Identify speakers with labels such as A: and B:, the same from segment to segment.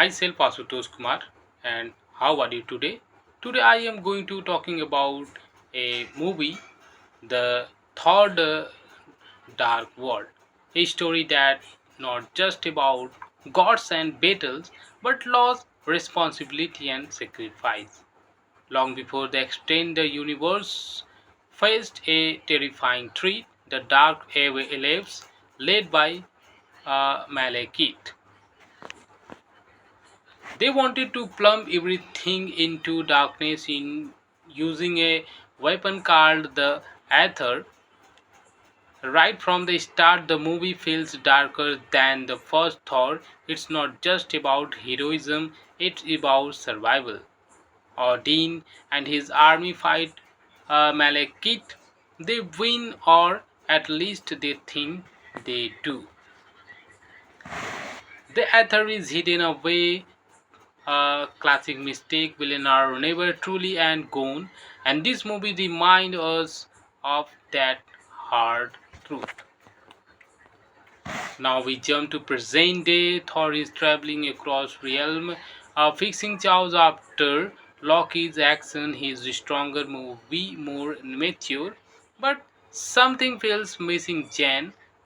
A: myself Asutosh Kumar, and how are you today? Today I am going to talking about a movie, The Third Dark World, a story that not just about gods and battles, but loss, responsibility, and sacrifice. Long before the extended universe faced a terrifying threat, the Dark Elves, led by Malekith. They wanted to plumb everything into darkness in using a weapon called the Aether. Right from the start, the movie feels darker than the first Thor. It's not just about heroism, it's about survival. Odin and his army fight Malekith. They win, or at least they think they do. The Aether is hidden away, a classic mistake villain are never truly and gone, and this movie reminds us of that hard truth. Now we jump to present day. Thor is traveling across realm, fixing chaos after Loki's action. He is stronger, more mature, but something feels missing.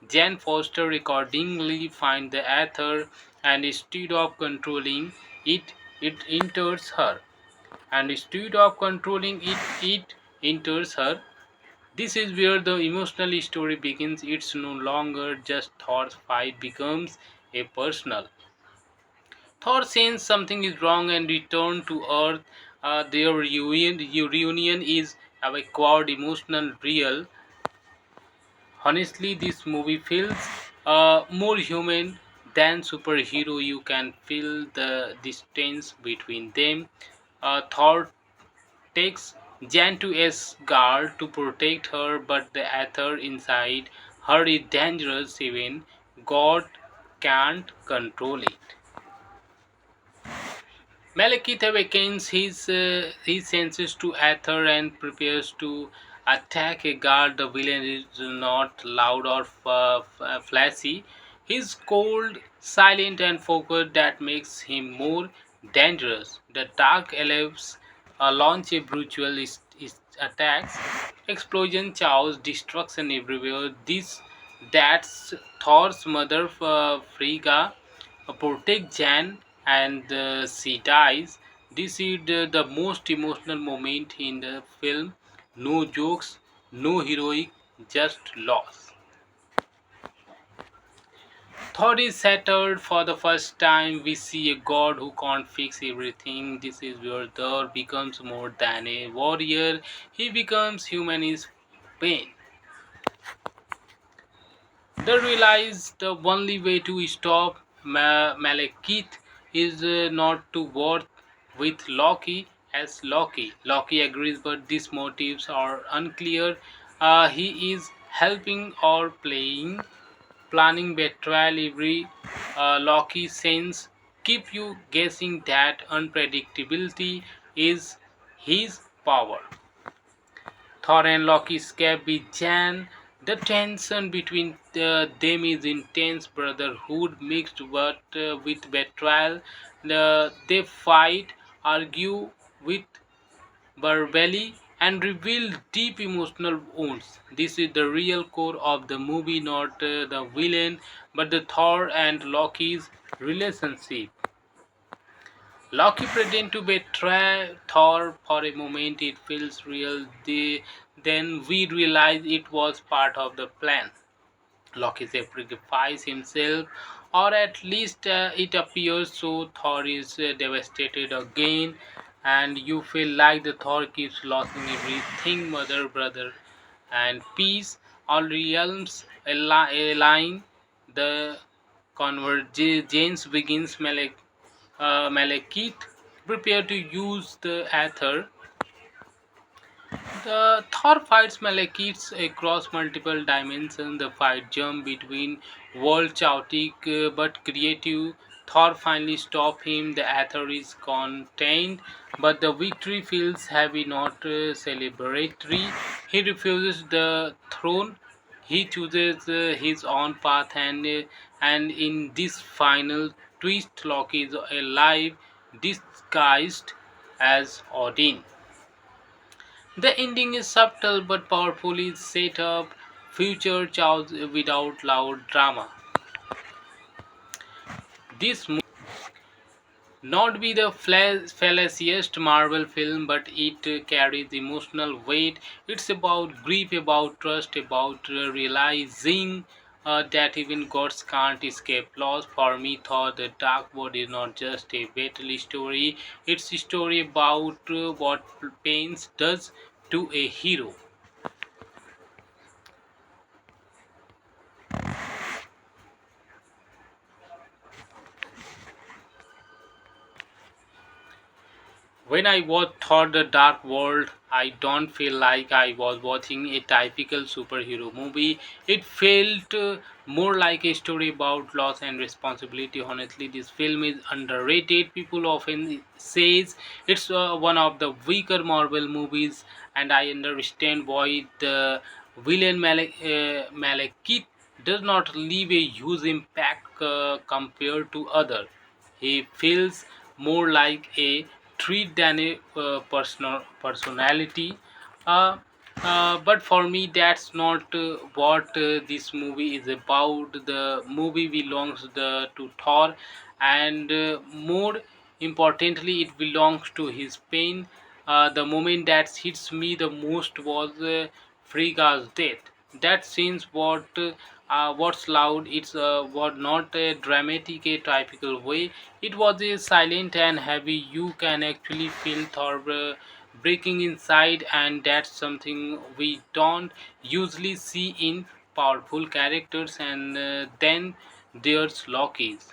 A: Jan Foster accordingly find the Aether, and instead of controlling it, it enters her. And instead of controlling it, it enters her. This is where the emotional story begins. It's no longer just Thor's fight becomes a personal. Thor senses something is wrong and return to Earth. Their reunion is awkward, emotional, real. Honestly, this movie feels more human than superhero. You can feel the distance between them. Thor takes Jan to Asgard to protect her, but the Aether inside her is dangerous. Even God can't control it. Malekith awakens his senses to Aether and prepares to attack a guard. The villain is not loud or flashy. He's cold, silent, and focused. That makes him more dangerous. The Dark Elves launch a brutal attacks, explosion, chaos, destruction everywhere. That's Thor's mother, Frigga, protect Jan, and she dies. This is the most emotional moment in the film. No jokes, no heroic, just loss. Thor is shattered for the first time. We see a god who can't fix everything. This is where Thor becomes more than a warrior. He becomes human in pain. They realize the only way to stop Malekith is not to work with Loki as Loki. Loki agrees, but these motives are unclear. He is helping or planning betrayal. Every Loki sense keep you guessing. That unpredictability is his power. Thor and Loki escape with Jan. The tension between them is intense, brotherhood mixed with betrayal. They fight, argue with verbally, and reveal deep emotional wounds. This is the real core of the movie, not the villain, but the Thor and Loki's relationship. Loki pretends to betray Thor for a moment. It feels real. Then we realize it was part of the plan. Loki sacrifices himself, or at least it appears so. Thor is devastated again, and you feel like the Thor keeps losing everything, mother, brother, and peace. All realms align. The convergence begins. Malekith prepare to use the Aether. The Thor fights Malekiths across multiple dimensions. The fight jump between world chaotic but creative. Thor finally stops him. The Aether is contained, but the victory feels heavy, not celebratory. He refuses the throne. He chooses his own path, and in this final twist, Loki is alive, disguised as Odin. The ending is subtle but powerfully set up future chaos without loud drama. This not be the fallaciest Marvel film, but it carries emotional weight. It's about grief, about trust, about realizing that even gods can't escape loss. For me, Thor: The Dark World is not just a battle story; it's a story about what pain does to a hero. When I watched Thor the Dark World, I don't feel like I was watching a typical superhero movie. It felt more like a story about loss and responsibility. Honestly, this film is underrated. People often says it's one of the weaker Marvel movies, and I understand why. The villain Malekith does not leave a huge impact compared to other. He feels more like a treat than a personality. Uh, but for me, that's not what this movie is about. The movie belongs to Thor, and more importantly, it belongs to his pain. The moment that hits me the most was Frigga's death. That scene's what's loud. It's was not a dramatic, a typical way. It was a silent and heavy. You can actually feel Thor breaking inside, and that's something we don't usually see in powerful characters. And then there's Loki's.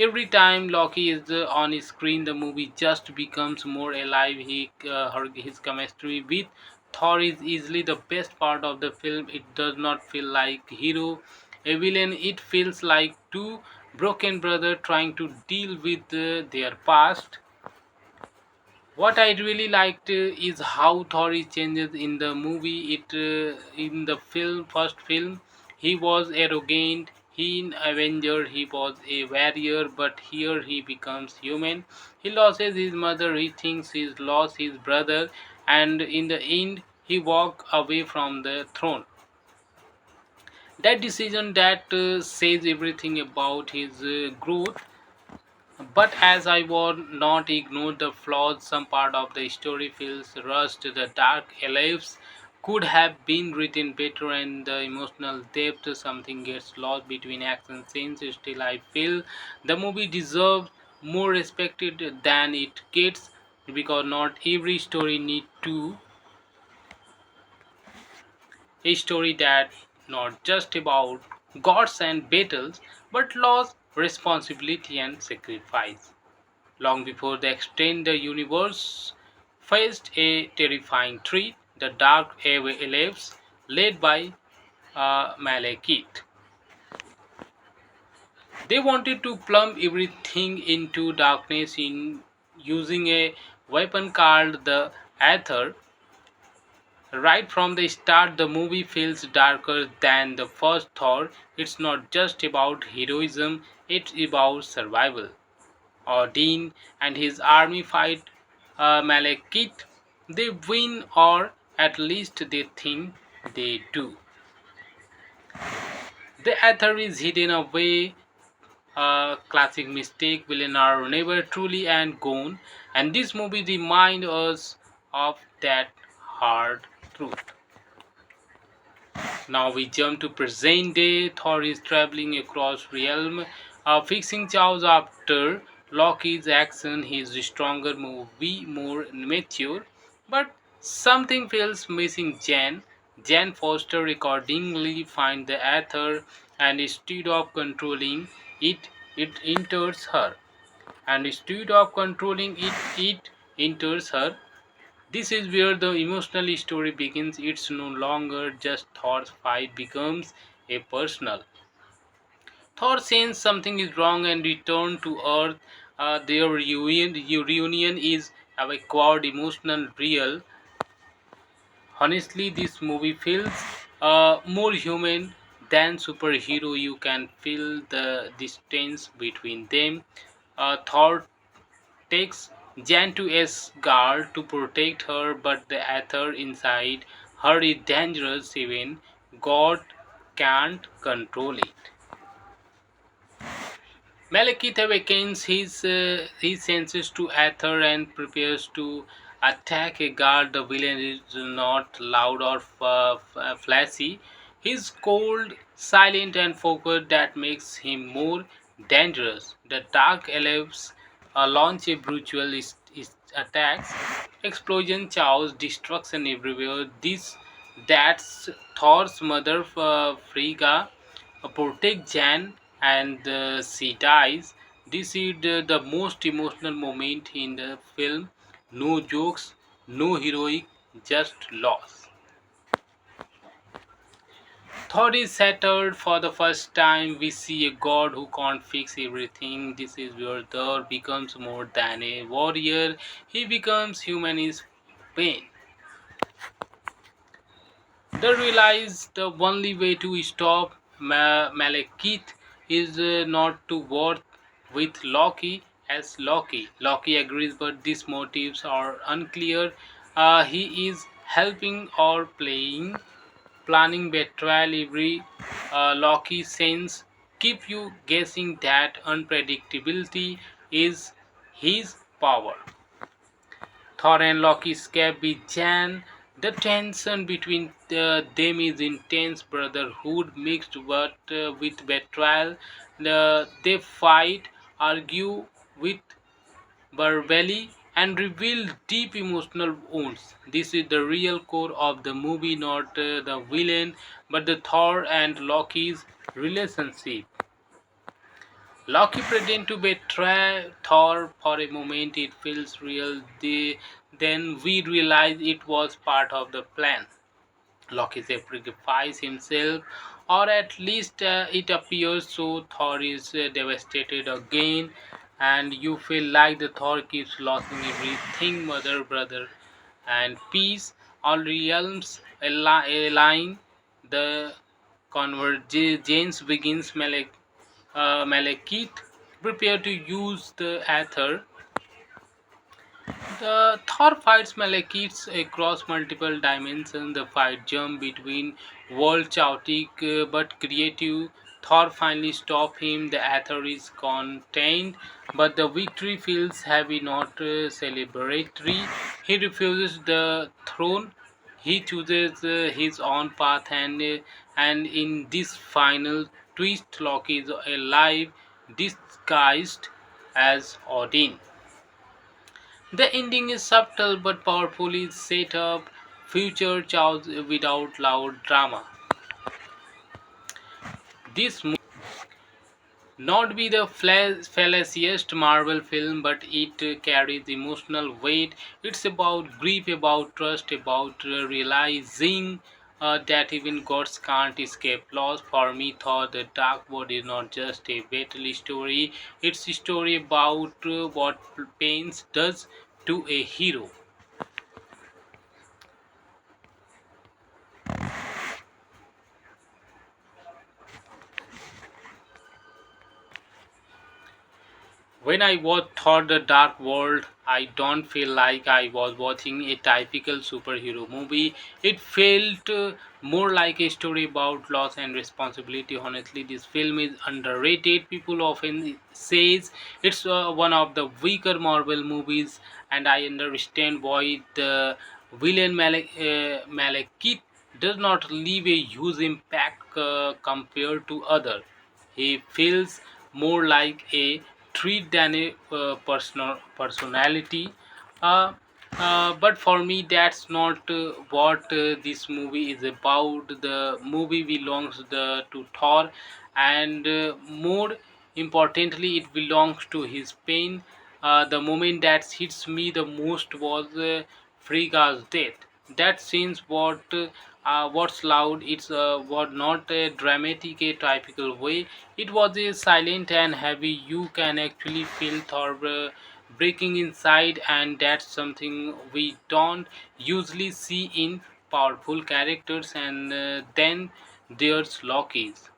A: Every time Loki is on screen, the movie just becomes more alive. His chemistry with Thor is easily the best part of the film. It does not feel like hero, a villain. It feels like two broken brothers trying to deal with their past. What I really liked is how Thor changes in the movie. In the first film, he was arrogant. He in Avenger, he was a warrior, but here he becomes human. He loses his mother. He thinks he's lost his brother, and in the end, he walks away from the throne. That decision that says everything about his growth. But as I would not ignore the flaws, some part of the story feels rushed. The dark elves could have been written better, and the emotional depth something gets lost between action scenes. Still, I feel the movie deserves more respected than it gets, because not every story need to a story that not just about gods and battles, but loss, responsibility, and sacrifice. Long before the extended universe faced a terrifying threat, the Dark Elves, led by Malekith. They wanted to plumb everything into darkness in using a weapon called the Aether. Right from the start, the movie feels darker than the first Thor. It's not just about heroism, it's about survival. Odin and his army fight Malekith. They win, or at least they think they do. The Aether is hidden away, a classic mistake. Villains are never truly and gone, and this movie reminds us of that hard truth. Now we jump to present day. Thor is traveling across realm, fixing chaos after Loki's action. He is stronger, more mature, but something feels missing. Jan Foster accordingly finds the Aether, and instead of controlling it, it enters her. And instead of controlling it, it enters her. This is where the emotional story begins. It's no longer just Thor's fight becomes a personal. Thor senses something is wrong and returns to Earth. Their reunion is avowed, emotional, real. Honestly, this movie feels more human than superhero. You can feel the distance between them. Thor takes Jan to Asgard to protect her, but the ether inside her is dangerous. Even God can't control it. Malekith awakens his senses to Aether and prepares to attack a guard. The villain is not loud or flashy. He's cold, silent, and focused. That makes him more dangerous. The Dark Elves launch a brutal attacks, explosion, chaos, destruction everywhere. That's Thor's mother, Frigga, protect Jan and she dies. This is the most emotional moment in the film. No jokes, no heroic, just loss. Thor is shattered for the first time. We see a god who can't fix everything. This is where Thor becomes more than a warrior. He becomes human in pain. They realize the only way to stop Malekith is not to work with Loki as Loki. Loki agrees, but these motives are unclear. He is helping or playing, planning betrayal. Every Loki sense keep you guessing. That unpredictability is his power. Thor and Loki escape with Jan. The tension between them is intense, brotherhood mixed with betrayal. They fight, argue with verbally, and reveal deep emotional wounds. This is the real core of the movie, not the villain, but the Thor and Loki's relationship. Loki pretends to betray Thor for a moment. It feels real. Then we realize it was part of the plan. Loki sacrifices himself, or at least it appears so. Thor is devastated again, and you feel like the Thor keeps losing everything, mother, brother, and peace. All realms align. The convergence begins. Malekith prepare to use the Aether. The Thor fights Malekith across multiple dimensions. The fight jump between world chaotic but creative. Thor finally stops him. The Aether is contained, but the victory feels heavy, not celebratory. He refuses the throne. He chooses his own path, and in this final twist, Loki is alive, disguised as Odin. The ending is subtle but powerfully set up future chaos without loud drama. This not be the fallaciest Marvel film, but it carries emotional weight. It's about grief, about trust, about realizing that even gods can't escape loss. For me, Thor: The Dark World is not just a battle story; it's a story about what pain does to a hero. When I watch Thor the Dark World, I don't feel like I was watching a typical superhero movie. It felt more like a story about loss and responsibility. Honestly, this film is underrated. People often says it's one of the weaker Marvel movies, and I understand why. The villain Malekith does not leave a huge impact compared to other. He feels more like a treat than a personality. Uh, but for me, that's not what this movie is about. The movie belongs to Thor, and more importantly, it belongs to his pain. The moment that hits me the most was Frigga's death. That scene's what's loud. It's was not a dramatic, a typical way. It was a silent and heavy. You can actually feel Thor breaking inside, and that's something we don't usually see in powerful characters. And then there's Loki's.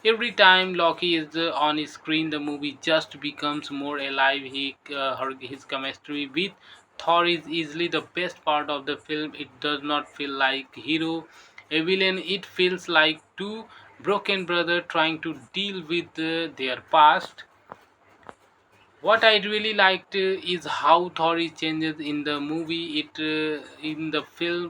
A: Every time Loki is on screen, the movie just becomes more alive. His chemistry with Thor is easily the best part of the film. It does not feel like hero, a villain. It feels like two broken brothers trying to deal with their past. What I really liked is how Thor changes in the movie. In the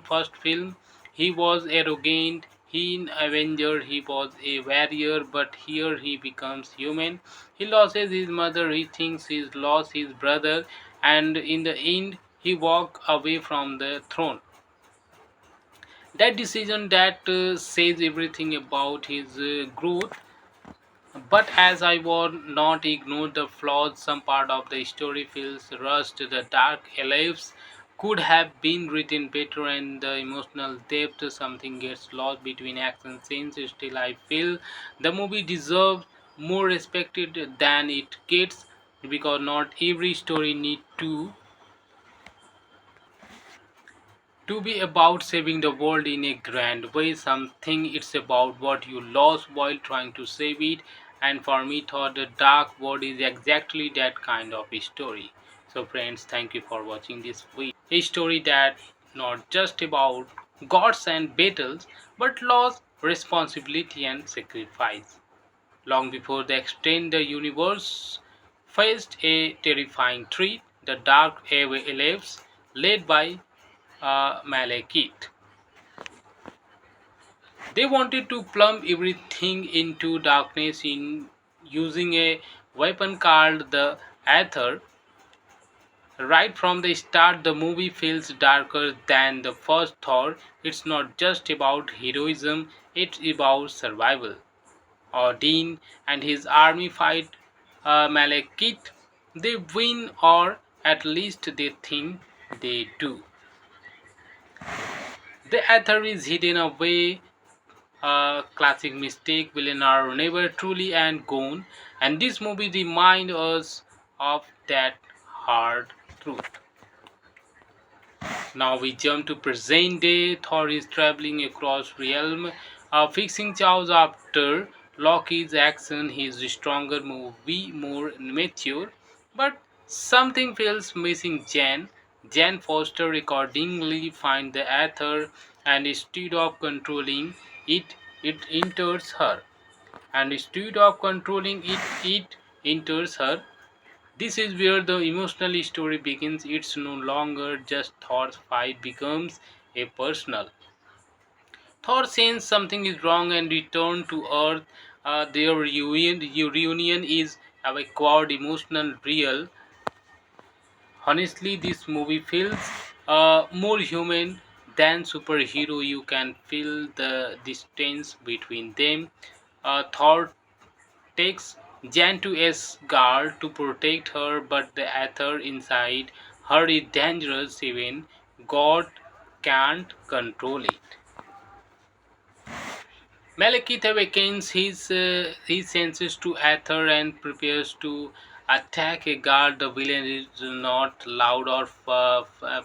A: first film, he was arrogant. In Avenger, he was a warrior, but here he becomes human. He loses his mother. He thinks he's lost his brother, and in the end, he walks away from the throne. That decision that says everything about his growth. But as I would not ignore the flaws, some part of the story feels rushed. The dark elves could have been written better, and the emotional depth something gets lost between action scenes. Still, I feel the movie deserves more respected than it gets because not every story need to be about saving the world in a grand way. Something it's about what you lost while trying to save it. And for me, thought the Dark World is exactly that kind of a story. So, friends, thank you for watching this video. A story that not just about gods and battles, but loss, responsibility, and sacrifice. Long before the extend the universe faced a terrifying threat, the Dark Elves, led by Malekith. They wanted to plumb everything into darkness in using a weapon called the Aether. Right from the start, the movie feels darker than the first Thor. It's not just about heroism, it's about survival. Odin and his army fight Malekith. They win, or at least they think they do. The Aether is hidden away, a classic mistake. Villains are never truly and gone, and this movie reminds us of that hard truth. Now we jump to present day. Thor is traveling across realm, fixing chaos after Loki's action. He is stronger, more mature, but something feels missing. Jan Foster accordingly finds the Aether, and instead of controlling it, it enters her. And instead of controlling it, it enters her. This is where the emotional story begins. It's no longer just Thor's fight becomes a personal. Thor senses something is wrong and returns to Earth. Their reunion is a quad emotional real. Honestly, this movie feels more human than superhero. You can feel the distance between them. Thor takes Jan to Asgard to protect her, but the Aether inside her is dangerous. Even God can't control it. Malekith awakens his senses to Aether and prepares to attack a guard. The villain is not loud or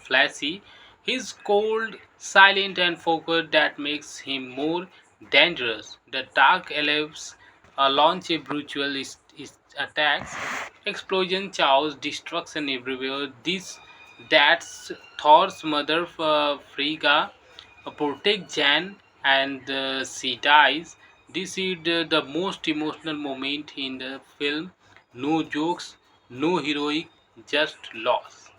A: flashy. He's cold, silent, and focused. That makes him more dangerous. The Dark Elves launch a brutal attacks, explosion, chaos, destruction everywhere. That's Thor's mother, Frigga, protect Jan, and she dies. This is the most emotional moment in the film. No jokes, no heroic, just loss.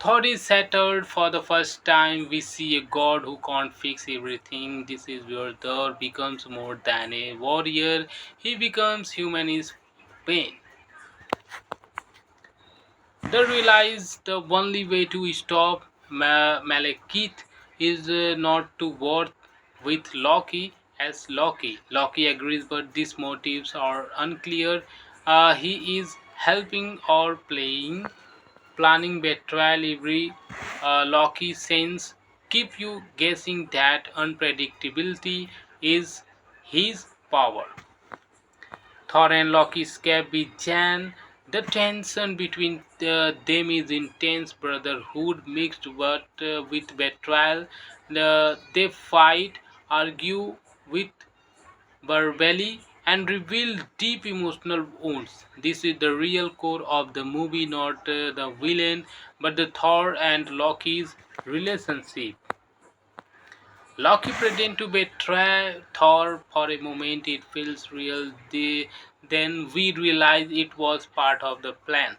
A: Thor is shattered for the first time. We see a god who can't fix everything. This is where Thor becomes more than a warrior. He becomes human in pain. They realize the only way to stop Malekith is not to work with Loki as Loki. Loki agrees, but these motives are unclear. He is helping or planning betrayal. Every Loki sense keep you guessing. That unpredictability is his power. Thor and Loki escape with Jan. The tension between them is intense brotherhood mixed with betrayal. They fight, argue with verbally, and reveal deep emotional wounds. This is the real core of the movie, not the villain, but the Thor and Loki's relationship. Loki pretends to betray Thor for a moment. It feels real. Then we realize it was part of the plan.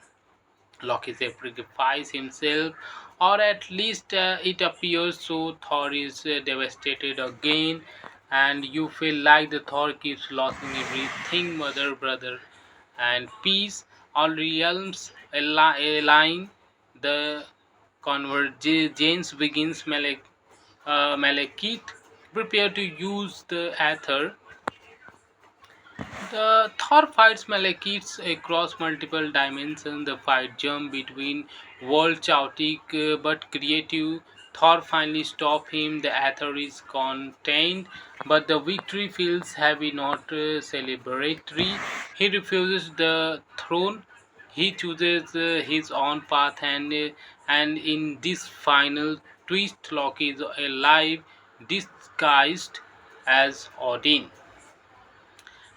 A: Loki sacrifices himself, or at least it appears so. Thor is devastated again, and you feel like the Thor keeps losing everything mother, brother, and peace. All realms align. The convergence begins. Malekith prepare to use the Aether. The Thor fights Malekiths across multiple dimensions. The fight jump between worlds chaotic but creative. Thor finally stops him. The Aether is contained, but the victory feels heavy, not celebratory. He refuses the throne. He chooses his own path, and in this final twist, Loki is alive, disguised as Odin.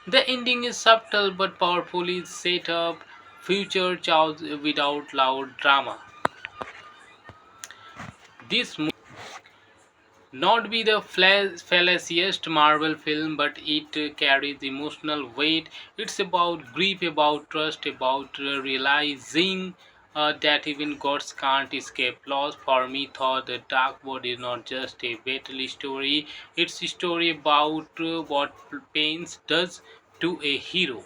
A: The ending is subtle but powerfully set up future chaos without loud drama. This movie not be the fallaciest Marvel film, but it carries emotional weight. It's about grief, about trust, about realizing that even gods can't escape loss. For me, Thor: The Dark World is not just a battle story; it's a story about what pain does to a hero.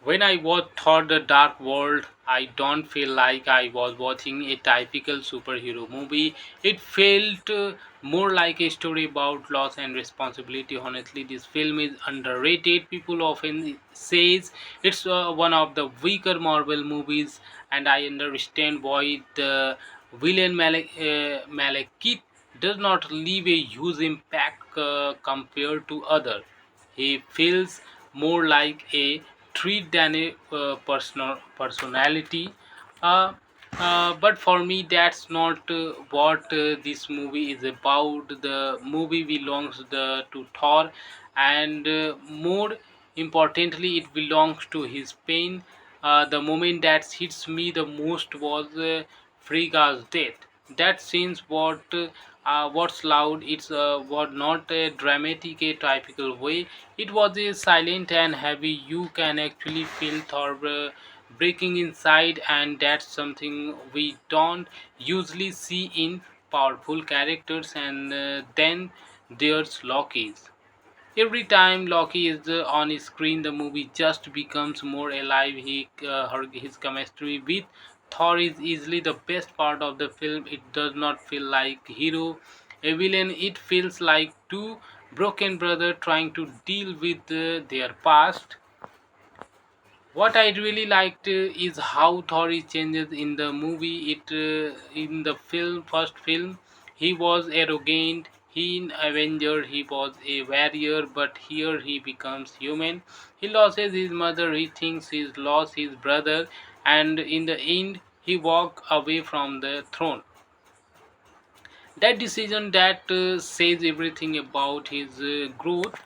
A: When I watched Thor the Dark World, I don't feel like I was watching a typical superhero movie. It felt more like a story about loss and responsibility. Honestly, this film is underrated. People often says it's one of the weaker Marvel movies, and I understand why. The villain Malekith does not leave a huge impact compared to other. He feels more like a treat than a personality. Uh, but for me, that's not what this movie is about. The movie belongs to Thor, and more importantly, it belongs to his pain. The moment that hits me the most was Frigga's death. That scene's what's loud. It's what not a dramatic, a typical way. It was a silent and heavy. You can actually feel Thor breaking inside, and that's something we don't usually see in powerful characters. And then there's Loki's. Every time Loki is on screen, the movie just becomes more alive. His chemistry with Thor is easily the best part of the film. It does not feel like hero, a villain. It feels like two broken brothers trying to deal with their past. What I really liked is how Thor changes in the movie. In the first film, he was arrogant. In Avenger, he was a warrior, but here he becomes human. He loses his mother. He thinks he's lost his brother, and in the end, he walks away from the throne. That decision that says everything about his growth.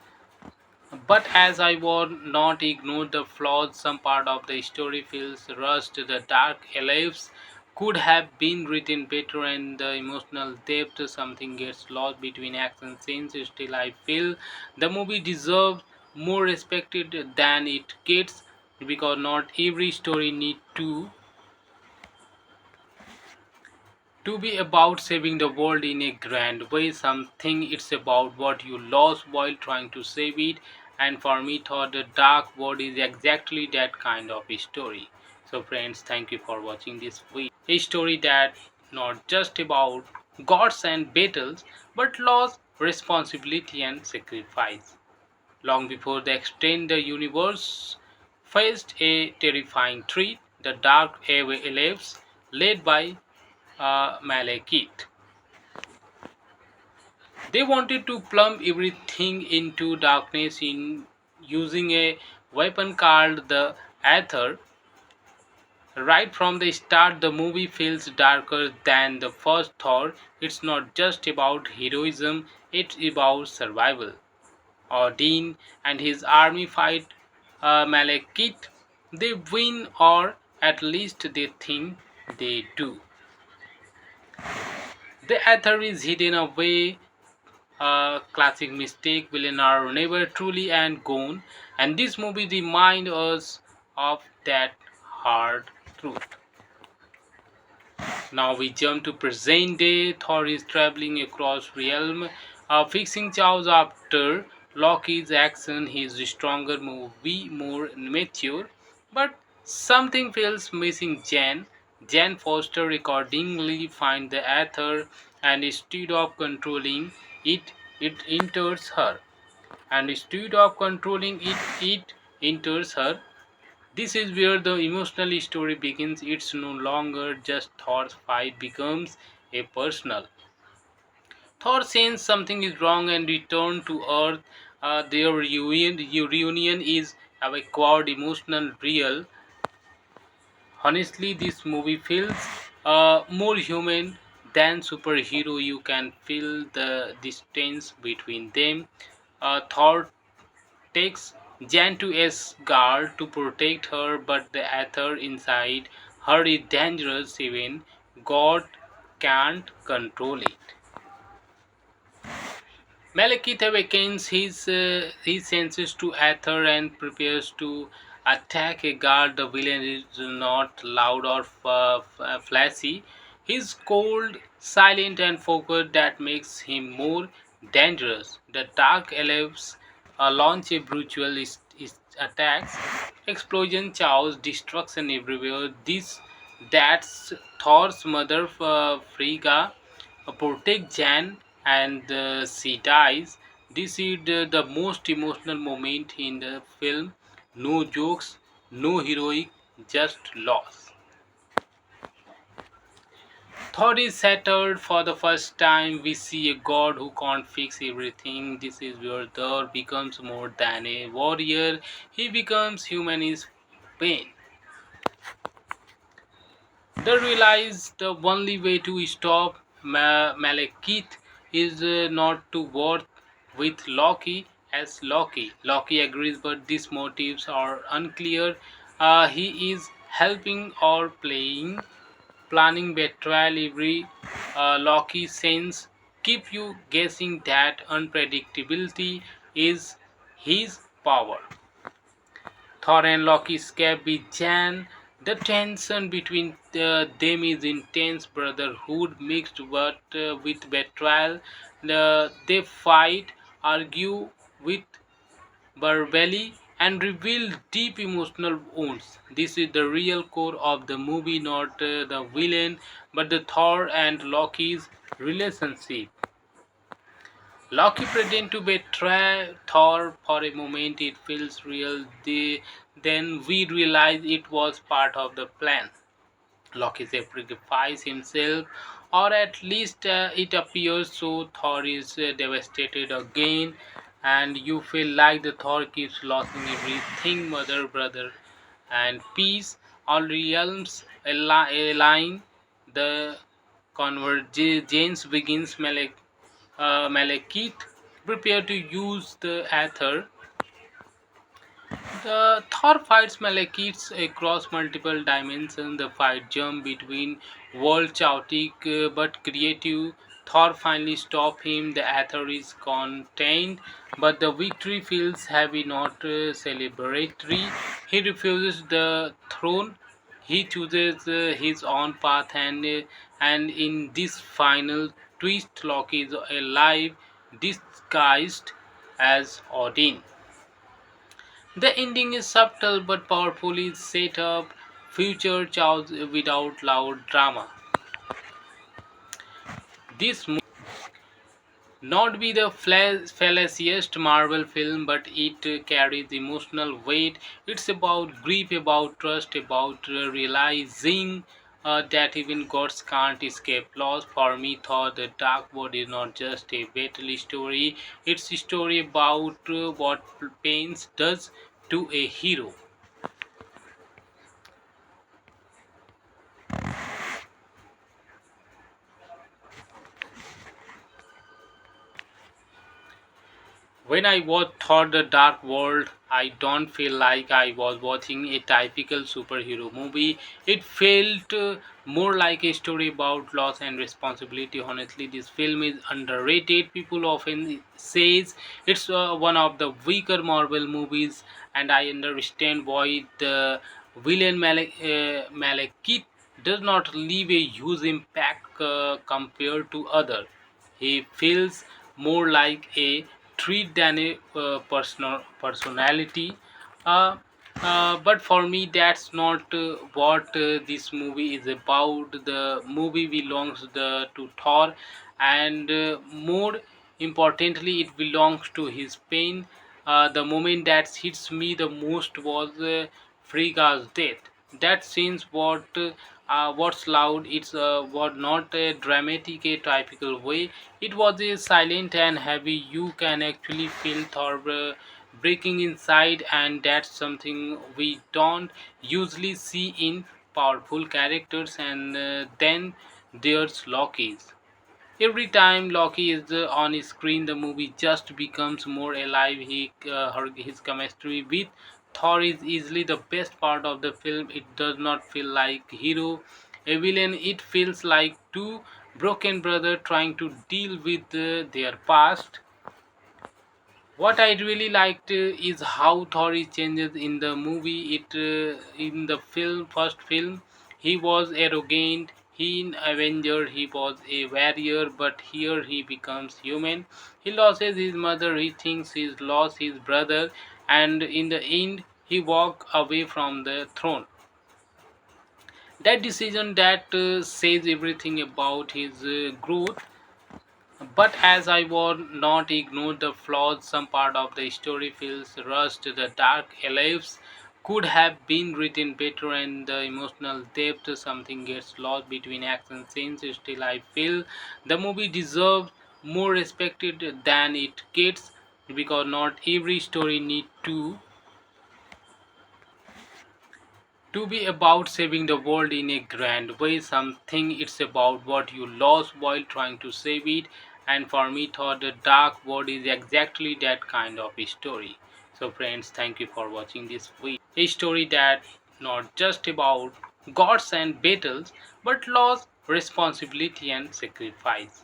A: But as I would not ignore the flaws, some part of the story feels rushed. The dark elves could have been written better, and the emotional depth something gets lost between action scenes. Still, I feel the movie deserves more respected than it gets, because not every story need to be about saving the world in a grand way. Something it's about what you lost while trying to save it. And for me, thought the dark world is exactly that kind of a story. So friends, thank you for watching this video. A story that not just about gods and battles, but loss, responsibility and sacrifice. Long before the extended universe faced a terrifying threat, the dark elves, led by Malekith. They wanted to plumb everything into darkness in using a weapon called the Aether. Right from the start, the movie feels darker than the first Thor. It's not just about heroism, it's about survival. Odin and his army fight Malekith. They win, or at least they think they do. The Aether is hidden away, a classic mistake. Villains are never truly and gone, and this movie reminds us of that hard truth. Now we jump to present day. Thor is traveling across realm, fixing chaos after Loki's action. He is stronger, movie more mature, but something feels missing. Jan Foster accordingly finds the Aether, and instead of controlling it, it enters her. And instead of controlling it, it enters her. This is where the emotional story begins. It's no longer just Thor's fight becomes a personal. Thor senses something is wrong and returns to Earth. Their reunion is avowed, emotional, real. Honestly, this movie feels more human than superhero. You can feel the distance between them. Thor takes Jan to Asgard to protect her, but the Aether inside her is dangerous. Even God can't control it. Malekith awakens his senses to Aether and prepares to attack a guard. The villain is not loud or flashy. He's cold, silent, and focused. That makes him more dangerous. The Dark Elves launch a brutal attacks, explosion, chaos, destruction everywhere. That's Thor's mother, Frigga, protect Jan, and she dies. This is the most emotional moment in the film. No jokes, no heroic, just loss. Thor is shattered for the first time. We see a god who can't fix everything. This is where Thor becomes more than a warrior. He becomes human in pain. They realize the only way to stop Malekith is not to work with Loki as Loki. Loki agrees, but these motives are unclear. He is helping or planning betrayal. Every Loki sense keep you guessing. That unpredictability is his power. Thor and Loki escape with Jan. The tension between them is intense, brotherhood mixed with betrayal. They fight, argue with verbally, and reveal deep emotional wounds. This is the real core of the movie, not the villain, but the Thor and Loki's relationship. Loki pretends to betray Thor for a moment. It feels real. Then we realize it was part of the plan. Loki sacrifices himself, or at least it appears so. Thor is devastated again, and you feel like the Thor keeps losing everything, mother, brother, and peace. All realms align. The convergence begins. Malekith prepare to use the Aether. The Thor fights Malekith across multiple dimensions. The fight jump between world chaotic but creative. Thor finally stops him. The Aether is contained, but the victory feels heavy, not celebratory. He refuses the throne. He chooses his own path, and in this final twist, Loki is alive, disguised as Odin. The ending is subtle but powerfully set up. Future chaos without loud drama. This not be the fallaciest Marvel film, but it carries emotional weight. It's about grief, about trust, about realizing that even gods can't escape loss. For me, thought the Dark World is not just a battle story; it's a story about what pain does to a hero. When I watched Thor The Dark World, I don't feel like I was watching a typical superhero movie. It felt more like a story about loss and responsibility. Honestly, this film is underrated. People often says it's one of the weaker Marvel movies, and I understand why the villain Malekith does not leave a huge impact compared to other. He feels more like a treat than a personality. Uh, but for me, that's not what this movie is about. The movie belongs to Thor, and more importantly, it belongs to his pain. The moment that hits me the most was Frigga's death. That scene's what's loud. It's what not a dramatic, a typical way. It was a silent and heavy. You can actually feel Thor breaking inside, and that's something we don't usually see in powerful characters. And then there's Loki's. Every time Loki is on screen, the movie just becomes more alive. His chemistry with Thor is easily the best part of the film. It does not feel like hero, a villain. It feels like two broken brothers trying to deal with their past. What I really liked is how Thor changes in the movie. It in the first film, he was arrogant. He in Avenger, he was a warrior, but here he becomes human. He loses his mother. He thinks he's lost his brother, and in the end, he walks away from the throne. That decision that says everything about his growth. But as I would not ignore the flaws, some part of the story feels rushed. The dark elves could have been written better, and the emotional depth something gets lost between action scenes. Still, I feel the movie deserves more respected than it gets because not every story need to be about saving the world in a grand way. Something it's about what you lost while trying to save it. And for me, thought the dark world is exactly that kind of a story. So, friends, thank you for watching this video. A story that not just about gods and battles, but loss, responsibility, and sacrifice.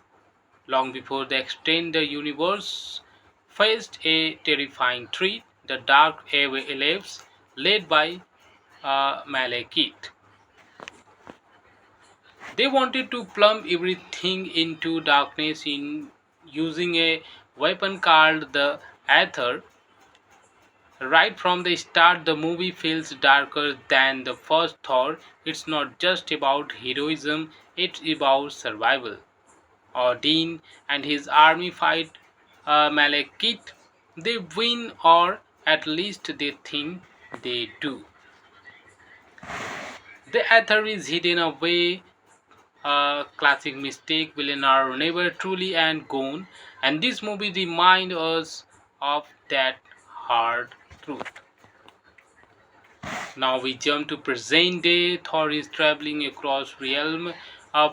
A: Long before the extend the universe faced a terrifying threat, the dark elves, led by Malekith. They wanted to plumb everything into darkness in using a weapon called the Aether. Right from the start, the movie feels darker than the first Thor. It's not just about heroism, it's about survival. Odin and his army fight Malekith. They win, or at least they think they do. The Aether is hidden away, a classic mistake. Villains are never truly and gone, and this movie reminds us of that hard truth. Now we jump to present day. Thor is traveling across realm,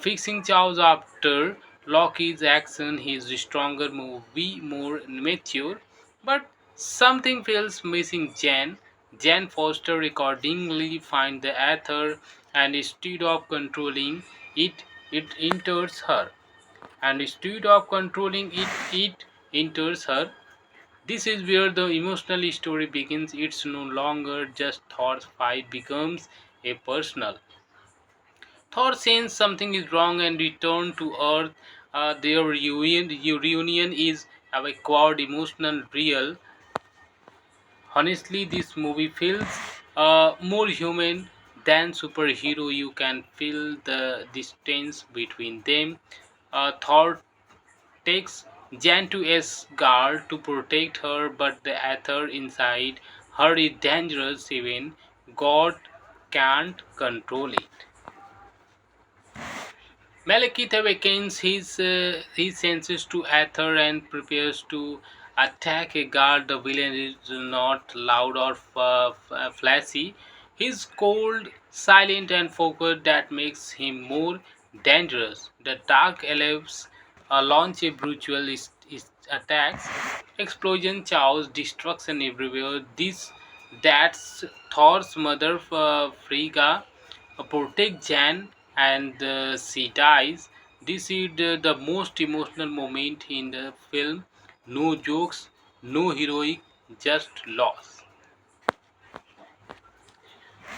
A: fixing chaos after Loki's action. He is stronger, movie more mature, but something feels missing. Jan Foster accordingly finds the Aether, and instead of controlling it, it enters her. And instead of controlling it, it enters her. This is where the emotional story begins. It's no longer just Thor's fight becomes a personal. Thor senses something is wrong and return to Earth. Their reunion is avowed, emotional, real. Honestly, this movie feels more human than superhero. You can feel the distance between them. Thor takes Jan to Asgard to protect her, but the Aether inside her is dangerous. Even God can't control it. Malekith awakens his senses to Aether and prepares to attack a guard. The villain is not loud or flashy. He's cold, silent, and focused. That makes him more dangerous. The Dark Elves launch a brutal attacks, explosion, chaos, destruction everywhere. This that's Thor's mother, Frigga, protect Jan and she dies. This is the most emotional moment in the film. No jokes, no heroic, just loss.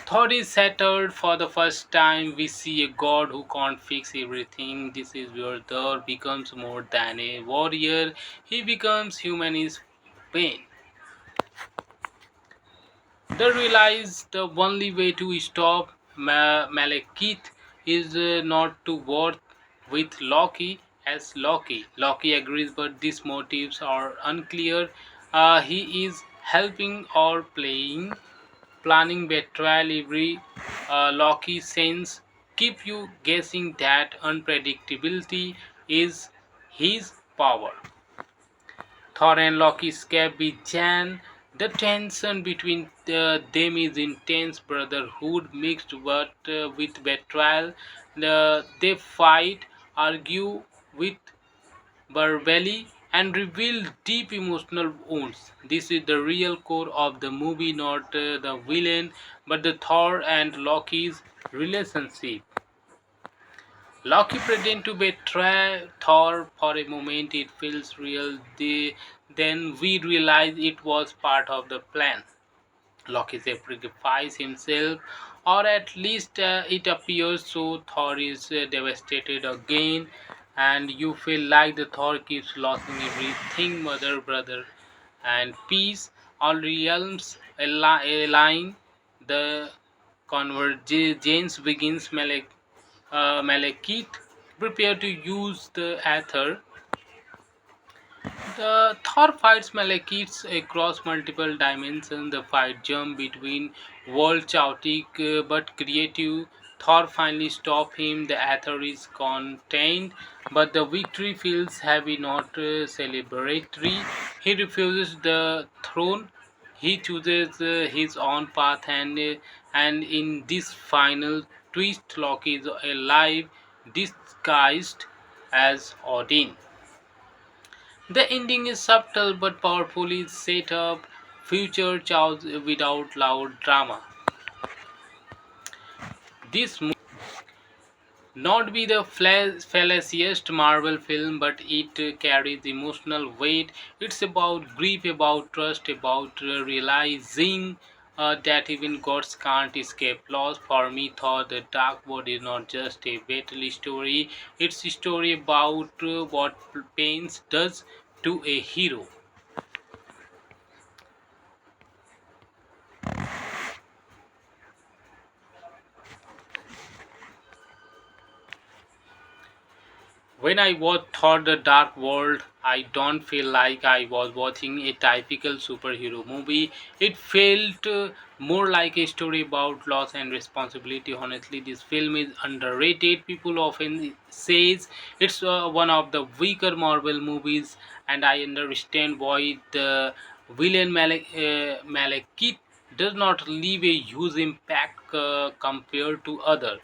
A: Thor is shattered for the first time. We see a god who can't fix everything. This is where Thor becomes more than a warrior. He becomes human in pain. They realize the only way to stop Malekith is not to work with Loki as Loki. Loki agrees, but these motives are unclear. He is helping or planning betrayal. Every Loki sense keep you guessing that unpredictability is his power. Thor and Loki escape with Jan. The tension between them is intense brotherhood mixed with betrayal. They fight, argue with verbally, and reveal deep emotional wounds. This is the real core of the movie, not the villain, but the Thor and Loki's relationship. Loki pretends to betray Thor for a moment. It feels real. Then we realize it was part of the plan. Loki sacrifices himself, or at least it appears so. Thor is devastated again, and you feel like the Thor keeps losing everything, mother, brother, and peace. All realms align. The convergence begins. Malekith prepare to use the Aether. The Thor fights Malekiths across multiple dimensions. The fight jump between worlds chaotic but creative. Thor finally stops him. The Aether is contained, but the victory feels heavy, not celebratory. He refuses the throne. He chooses his own path, and in this final twist, Loki is alive, disguised as Odin. The ending is subtle but powerfully set up future chaos without loud drama. This not be the fallaciest Marvel film, but it carries emotional weight. It's about grief, about trust, about realizing that even gods can't escape loss. For me, thought the Dark World is not just a battle story; it's a story about what pain does to a hero. When I watch Thor the Dark World, I don't feel like I was watching a typical superhero movie. It felt more like a story about loss and responsibility. Honestly, this film is underrated. People often says it's one of the weaker Marvel movies, and I understand why. The villain Malekith does not leave a huge impact compared to other.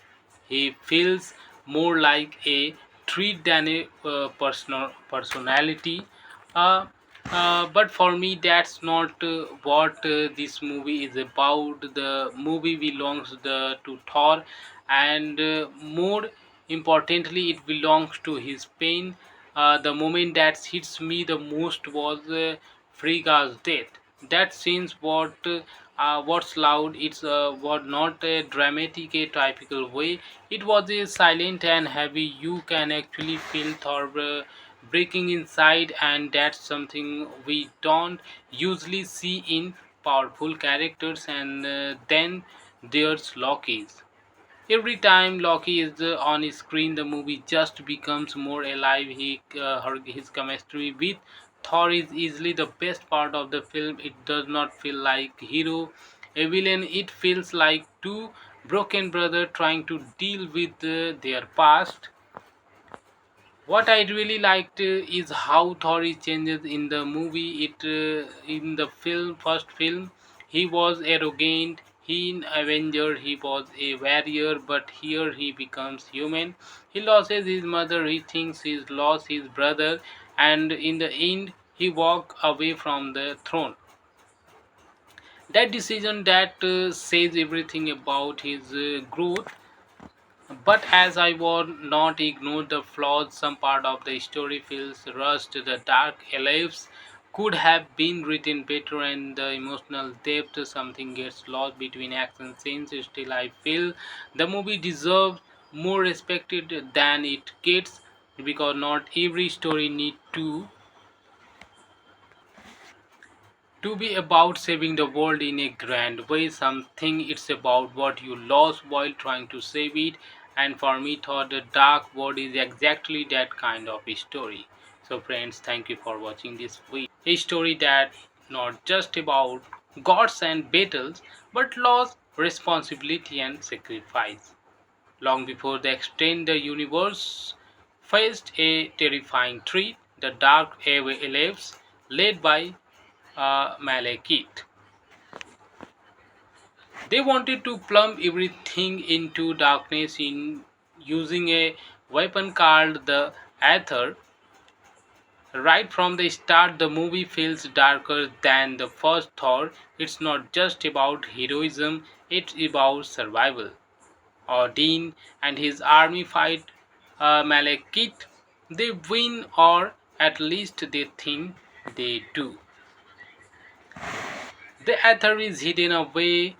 A: He feels more like a treat than a personality. Uh, but for me, that's not what this movie is about. The movie belongs to Thor, and more importantly, it belongs to his pain. The moment that hits me the most was Frigga's death. That scene's what's loud. It's what not a dramatic, a typical way. It was a silent and heavy. You can actually feel Thor breaking inside, and that's something we don't usually see in powerful characters. And then there's Loki's. Every time Loki is on screen, the movie just becomes more alive. His chemistry with Thor is easily the best part of the film. It does not feel like hero, a villain. It feels like two broken brothers trying to deal with their past. What I really liked is how Thor is changes in the movie. In the first film, he was arrogant. He in Avenger he was a warrior, but here he becomes human. He loses his mother. He thinks he's lost his brother, and in the end, he walk away from the throne. That decision that says everything about his growth. But as I would not ignore the flaws, some part of the story feels rushed. The dark elves could have been written better, and the emotional depth something gets lost between action scenes. Still, I feel the movie deserves more respected than it gets because not every story need to be about saving the world in a grand way. Something it's about what you lost while trying to save it. And for me, thought the Dark World is exactly that kind of a story. So, friends, thank you for watching this video. A story that not just about gods and battles, but loss, responsibility, and sacrifice. Long before the extend the universe faced a terrifying threat, the Dark Elves, led by Malekith. They wanted to plumb everything into darkness in using a weapon called the Aether. Right from the start, the movie feels darker than the first Thor. It's not just about heroism, it's about survival. Odin and his army fight Malekith. They win, or at least they think they do. The Aether is hidden away,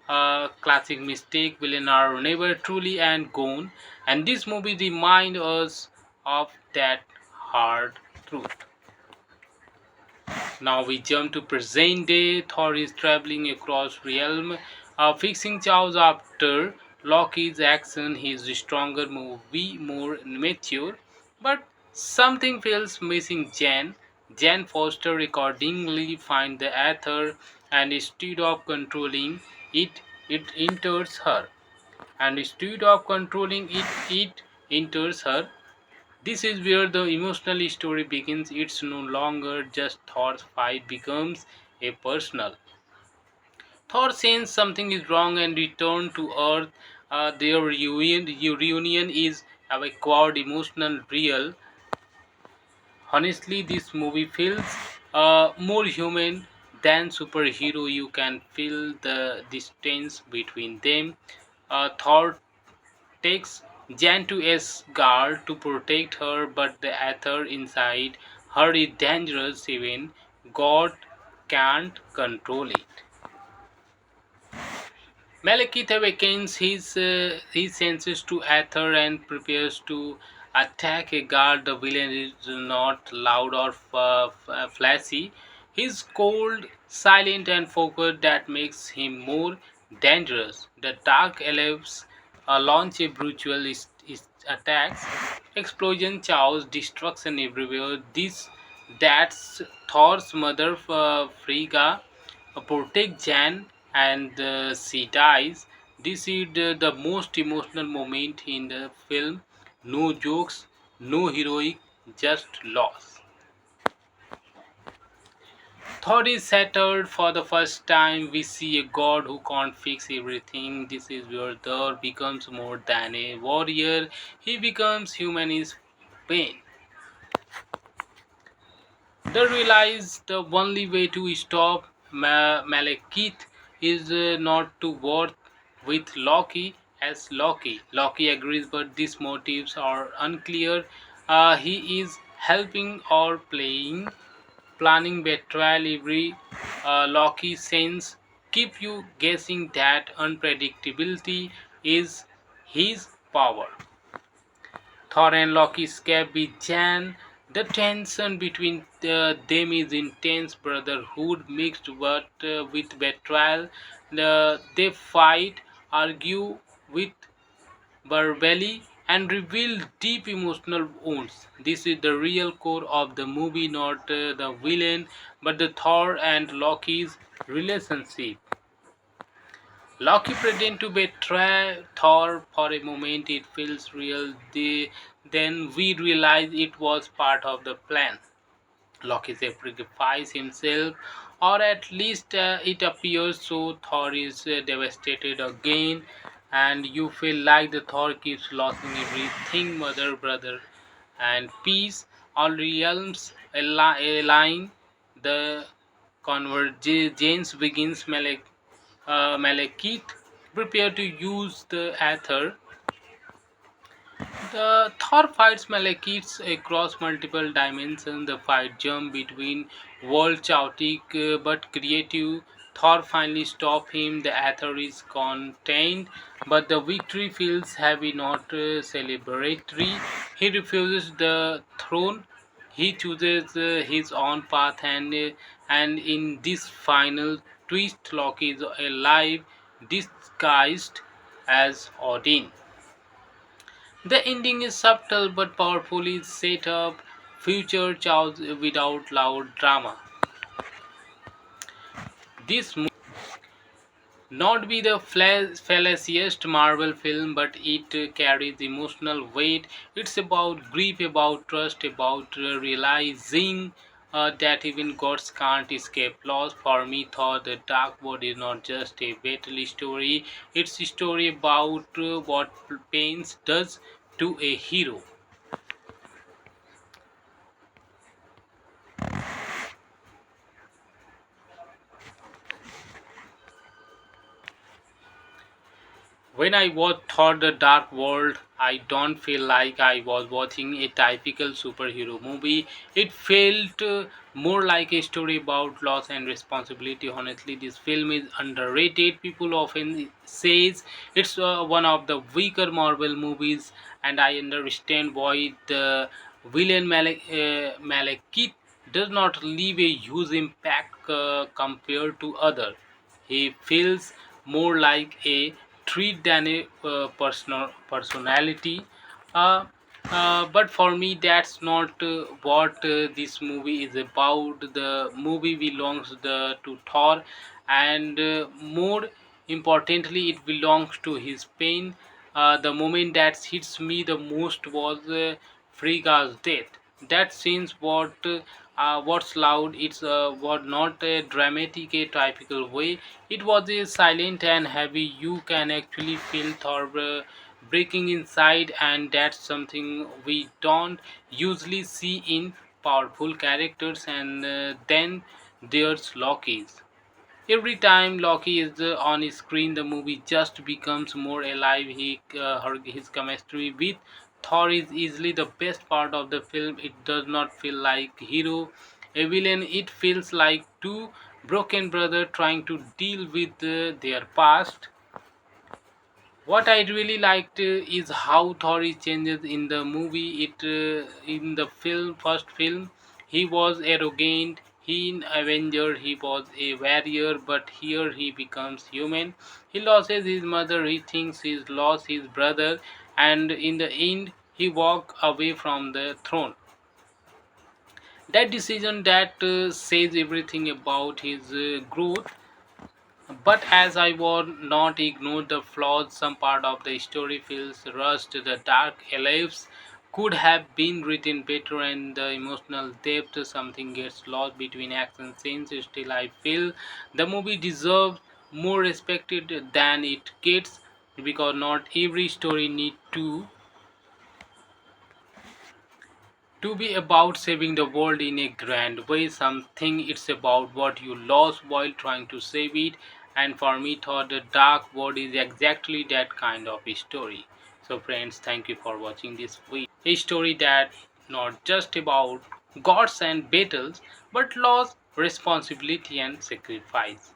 A: a classic mistake. Villains are never truly and gone, and this movie reminds us of that hard truth. Now we jump to present day. Thor is traveling across realm, fixing chaos after Loki's action. He is stronger, movie more mature, but something feels missing. Jan Foster accordingly finds the Aether, and instead of controlling it, it enters her. And instead of controlling it, it enters her. This is where the emotional story begins. It's no longer just Thor's fight becomes a personal. Thor senses something is wrong and returns to Earth. Their reunion is avowed, emotional, real. Honestly, this movie feels more human than superhero. You can feel the distance between them. Thor takes Jan to Asgard to protect her, but the Aether inside her is dangerous. Even God can't control it. Malekith awakens his senses to Aether and prepares to attack a guard. The villain is not loud or flashy. He's cold, silent, and focused. That makes him more dangerous. The Dark Elves launch a brutal attacks, explosion, chaos, destruction everywhere. That's Thor's mother, Frigga, protect Jan, and she dies. This is the most emotional moment in the film. No jokes, no heroic, just loss. Thor is shattered for the first time. We see a god who can't fix everything. This is where Thor becomes more than a warrior. He becomes human in pain. They realize the only way to stop Malekith is not to work with Loki as Loki. Loki agrees, but these motives are unclear. He is helping or planning betrayal. Every Loki sense keep you guessing. That unpredictability is his power. Thor and Loki escape with Jan. The tension between them is intense, brotherhood mixed with betrayal. They fight, argue with verbally, and reveal deep emotional wounds. This is the real core of the movie, not the villain, but the Thor and Loki's relationship. Loki pretends to betray Thor for a moment. It feels real. Then we realize it was part of the plan. Loki sacrifices himself, or at least it appears so. Thor is devastated again, and you feel like the Thor keeps losing everything, mother, brother, and peace. All realms align. The convergence begins. Malekith prepare to use the Aether. The Thor fights Malekiths across multiple dimensions. The fight jump between world chaotic but creative. Thor finally stops him. The Aether is contained, but the victory feels heavy, not celebratory. He refuses the throne. He chooses his own path, and in this final twist, Loki is alive, disguised as Odin. The ending is subtle but powerfully set up. Future chaos without loud drama. This not be the fallaciest Marvel film, but it carries emotional weight. It's about grief, about trust, about realizing that even gods can't escape loss. For me, thought the Dark World is not just a battle story; it's a story about what pain does to a hero. When I watch Thor the Dark World, I don't feel like I was watching a typical superhero movie. It felt more like a story about loss and responsibility. Honestly, this film is underrated. People often says it's one of the weaker Marvel movies, and I understand why. The villain Malekith does not leave a huge impact compared to other. He feels more like a treat than a personality. Uh, but for me, that's not what this movie is about. The movie belongs to Thor, and more importantly, it belongs to his pain. The moment that hits me the most was Frigga's death. That scene's what's loud. It's was not a dramatic, a typical way. It was a silent and heavy. You can actually feel Thor breaking inside, and that's something we don't usually see in powerful characters. And then there's Loki's. Every time Loki is on screen, the movie just becomes more alive. His chemistry with Thor is easily the best part of the film. It does not feel like hero, a villain. It feels like two broken brothers trying to deal with their past. What I really liked is how Thor changes in the movie. In the first film, he was arrogant. He in Avenger he was a warrior, but here he becomes human. He loses his mother. He thinks he's lost his brother, and in the end, he walks away from the throne. That decision that says everything about his growth. But as I would not ignore the flaws, some part of the story feels rushed. The dark elves could have been written better, and the emotional depth something gets lost between action scenes. Still, I feel the movie deserves more respected than it gets because not every story need to be about saving the world in a grand way. Something it's about what you lost while trying to save it. And for me, thought the dark world is exactly that kind of a story. So, friends, thank you for watching this video. A story that not just about gods and battles, but loss, responsibility, and sacrifice.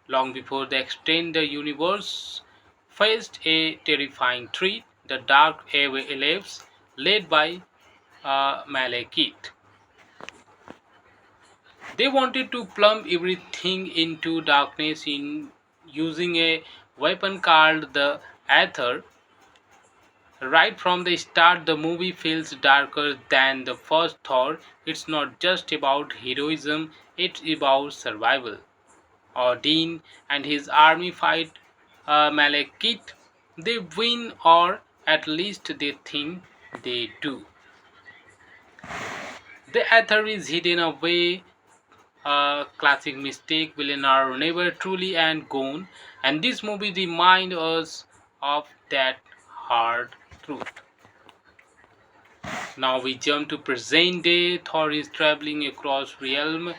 A: Long before the extend the universe faced a terrifying threat, the dark elves, led by Malekith. They wanted to plumb everything into darkness in using a weapon called the Aether. Right from the start, the movie feels darker than the first Thor. It's not just about heroism, it's about survival. Odin and his army fight Malekith. They win, or at least they think they do. The Aether is hidden away, a classic mistake. Villains are never truly and gone, and this movie reminds us of that hard truth. Now we jump to present day. Thor is traveling across realm,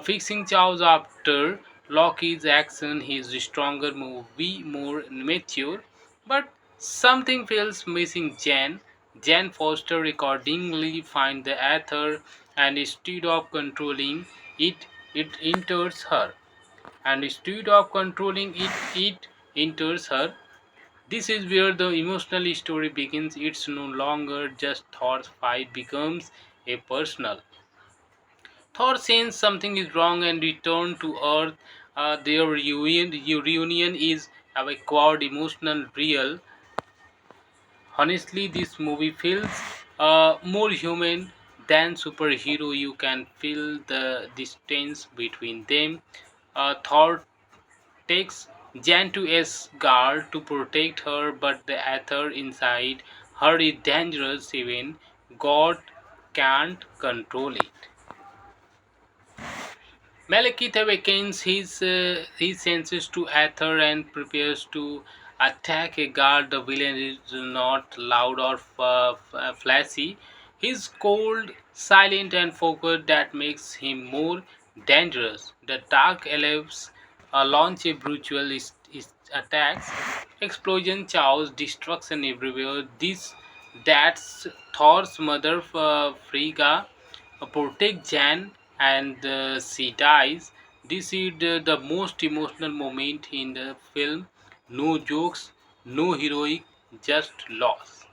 A: fixing chaos after Loki's action. He is stronger, movie more mature, but something feels missing. Jan Foster accordingly find the Aether, and instead of controlling it, it enters her. And instead of controlling it, it enters her. This is where the emotional story begins. It's no longer just Thor's fight becomes a personal. Thor senses something is wrong and return to Earth. Their reunion is awkward, emotional, real. Honestly, this movie feels more human than superhero. You can feel the distance between them. Thor takes Jan to Asgard to protect her, but the Aether inside her is dangerous. Even God can't control it. Malekith awakens his senses to Aether and prepares to attack a guard. The villain is not loud or flashy. He's cold, silent, and focused. That makes him more dangerous. The Dark Elves launch a brutal attacks, explosion, chaos, destruction everywhere. That's Thor's mother, Frigga, protect Jan, and she dies. This is the most emotional moment in the film. No jokes, no heroic, just loss.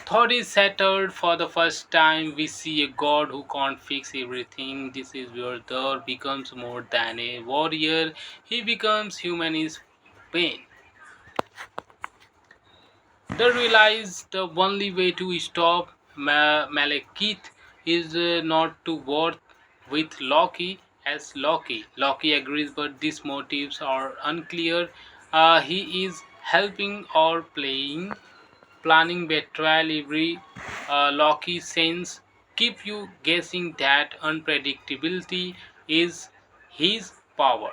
A: Thor is shattered for the first time. We see a god who can't fix everything. This is where Thor becomes more than a warrior. He becomes human in pain. They realize the only way to stop Malekith is not to work with Loki as Loki. Loki agrees, but these motives are unclear. He is helping or planning betrayal. Every Loki sense keep you guessing. That unpredictability is his power.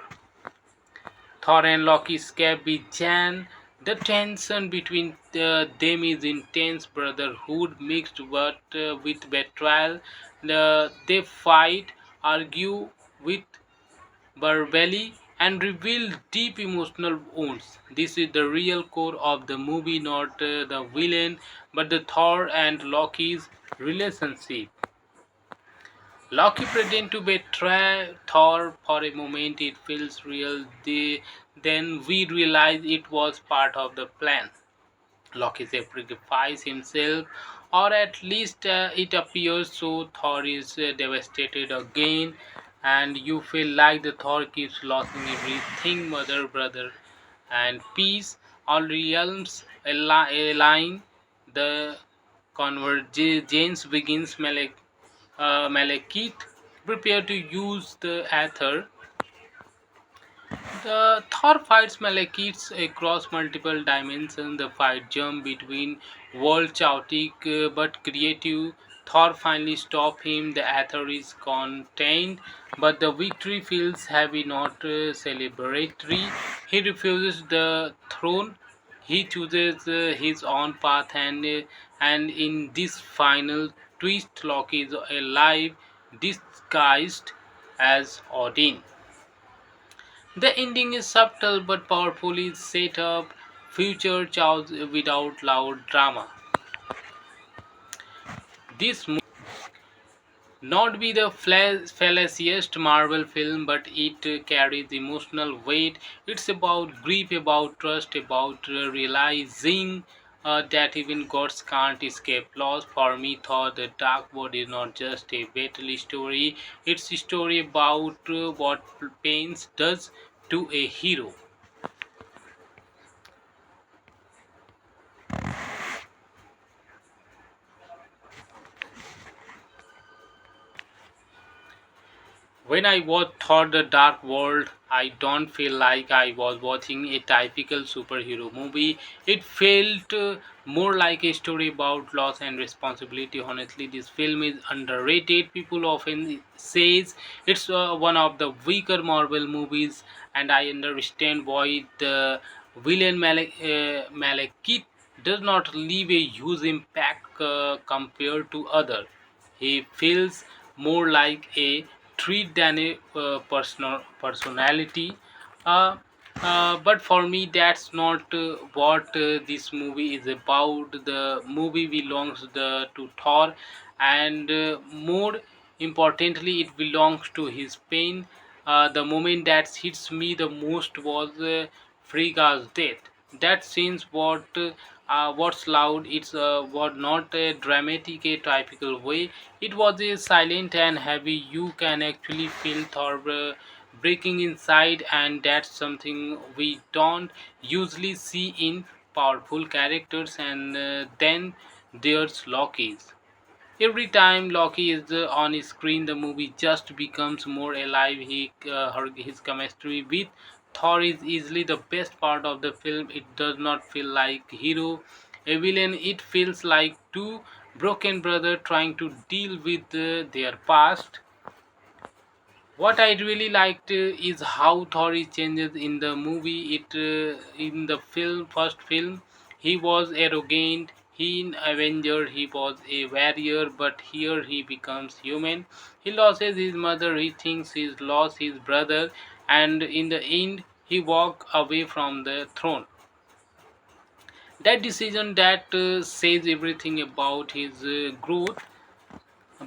A: Thor and Loki escape with Jan. The tension between them is intense, brotherhood mixed with betrayal. They fight, argue with verbally, and reveal deep emotional wounds. This is the real core of the movie, not the villain, but the Thor and Loki's relationship. Loki pretends to betray Thor for a moment. It feels real. Then we realize it was part of the plan. Loki sacrifices himself, or at least it appears so. Thor is devastated again, and you feel like the Thor keeps losing everything, mother, brother, and peace. All realms align. The convergence begins. Malekith prepare to use the Aether. The Thor fights Malekiths across multiple dimensions. The fight jump between world chaotic but creative. Thor finally stops him. The Aether is contained, but the victory feels heavy, not celebratory. He refuses the throne. He chooses his own path, and in this final twist, Loki is alive, disguised as Odin. The ending is subtle but powerfully set up future chaos without loud drama. This not be the fallaciest Marvel film, but it carries emotional weight. It's about grief, about trust, about realizing that even gods can't escape loss. For me, Thor: The Dark World is not just a battle story; it's a story about what pain does to a hero. When I watched Thor: The Dark World, I don't feel like I was watching a typical superhero movie. It felt more like a story about loss and responsibility. Honestly, this film is underrated. People often says it's one of the weaker Marvel movies, and I understand why. The villain Malekith does not leave a huge impact compared to other. He feels more like a treat than a personality. Uh, but for me, that's not what this movie is about. The movie belongs to Thor, and more importantly, it belongs to his pain. The moment that hits me the most was Frigga's death. That scene's what's loud. It's was not a dramatic, a typical way. It was a silent and heavy. You can actually feel Thor breaking inside, and that's something we don't usually see in powerful characters. And then there's Loki's. Every time Loki is on screen, the movie just becomes more alive. His chemistry with Thor is easily the best part of the film. It does not feel like hero, a villain. It feels like two broken brothers trying to deal with their past. What I really liked is how Thor changes in the movie. In the first film, he was arrogant. He in Avenger he was a warrior, but here he becomes human. He loses his mother. He thinks he's lost his brother, and in the end, he walks away from the throne. That decision that says everything about his growth.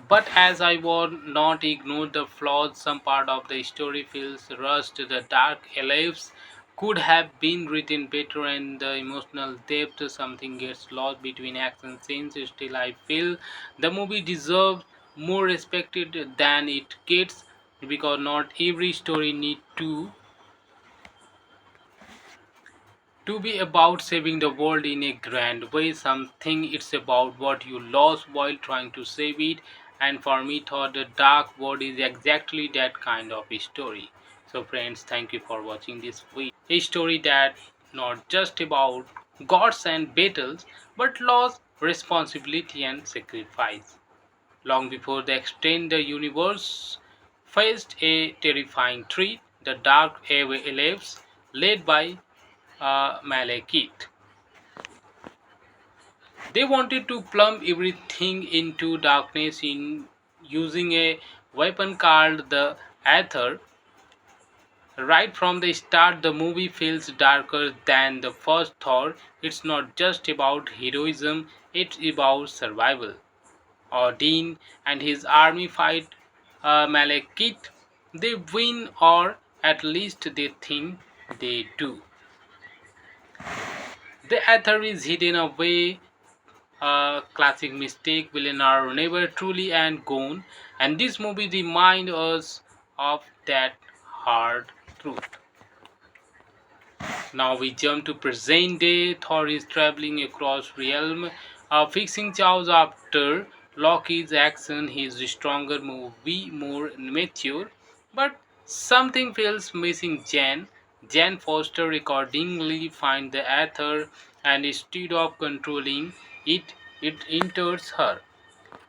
A: But as I would not ignore the flaws, some part of the story feels rushed. The dark elves could have been written better, and the emotional depth something gets lost between action scenes. Still, I feel the movie deserves more respected than it gets because not every story need to be about saving the world in a grand way. Something it's about what you lost while trying to save it. And for me, thought the dark world is exactly that kind of a story. So, friends, thank you for watching this video. A story that not just about gods and battles, but loss, responsibility, and sacrifice. Long before the extend the universe faced a terrifying threat, the dark elves, led by Malekith. They wanted to plumb everything into darkness in using a weapon called the Aether. Right from the start, the movie feels darker than the first Thor. It's not just about heroism, it's about survival. Odin and his army fight Malekith. They win, or at least they think they do. The Aether is hidden away, a classic mistake. Villains are never truly and gone, and this movie reminds us of that hard truth. Now we jump to present day. Thor is traveling across realm, fixing chaos after Loki's action. He is stronger, movie more mature, but something feels missing. Jan Foster accordingly finds the Aether, and instead of controlling it, it enters her.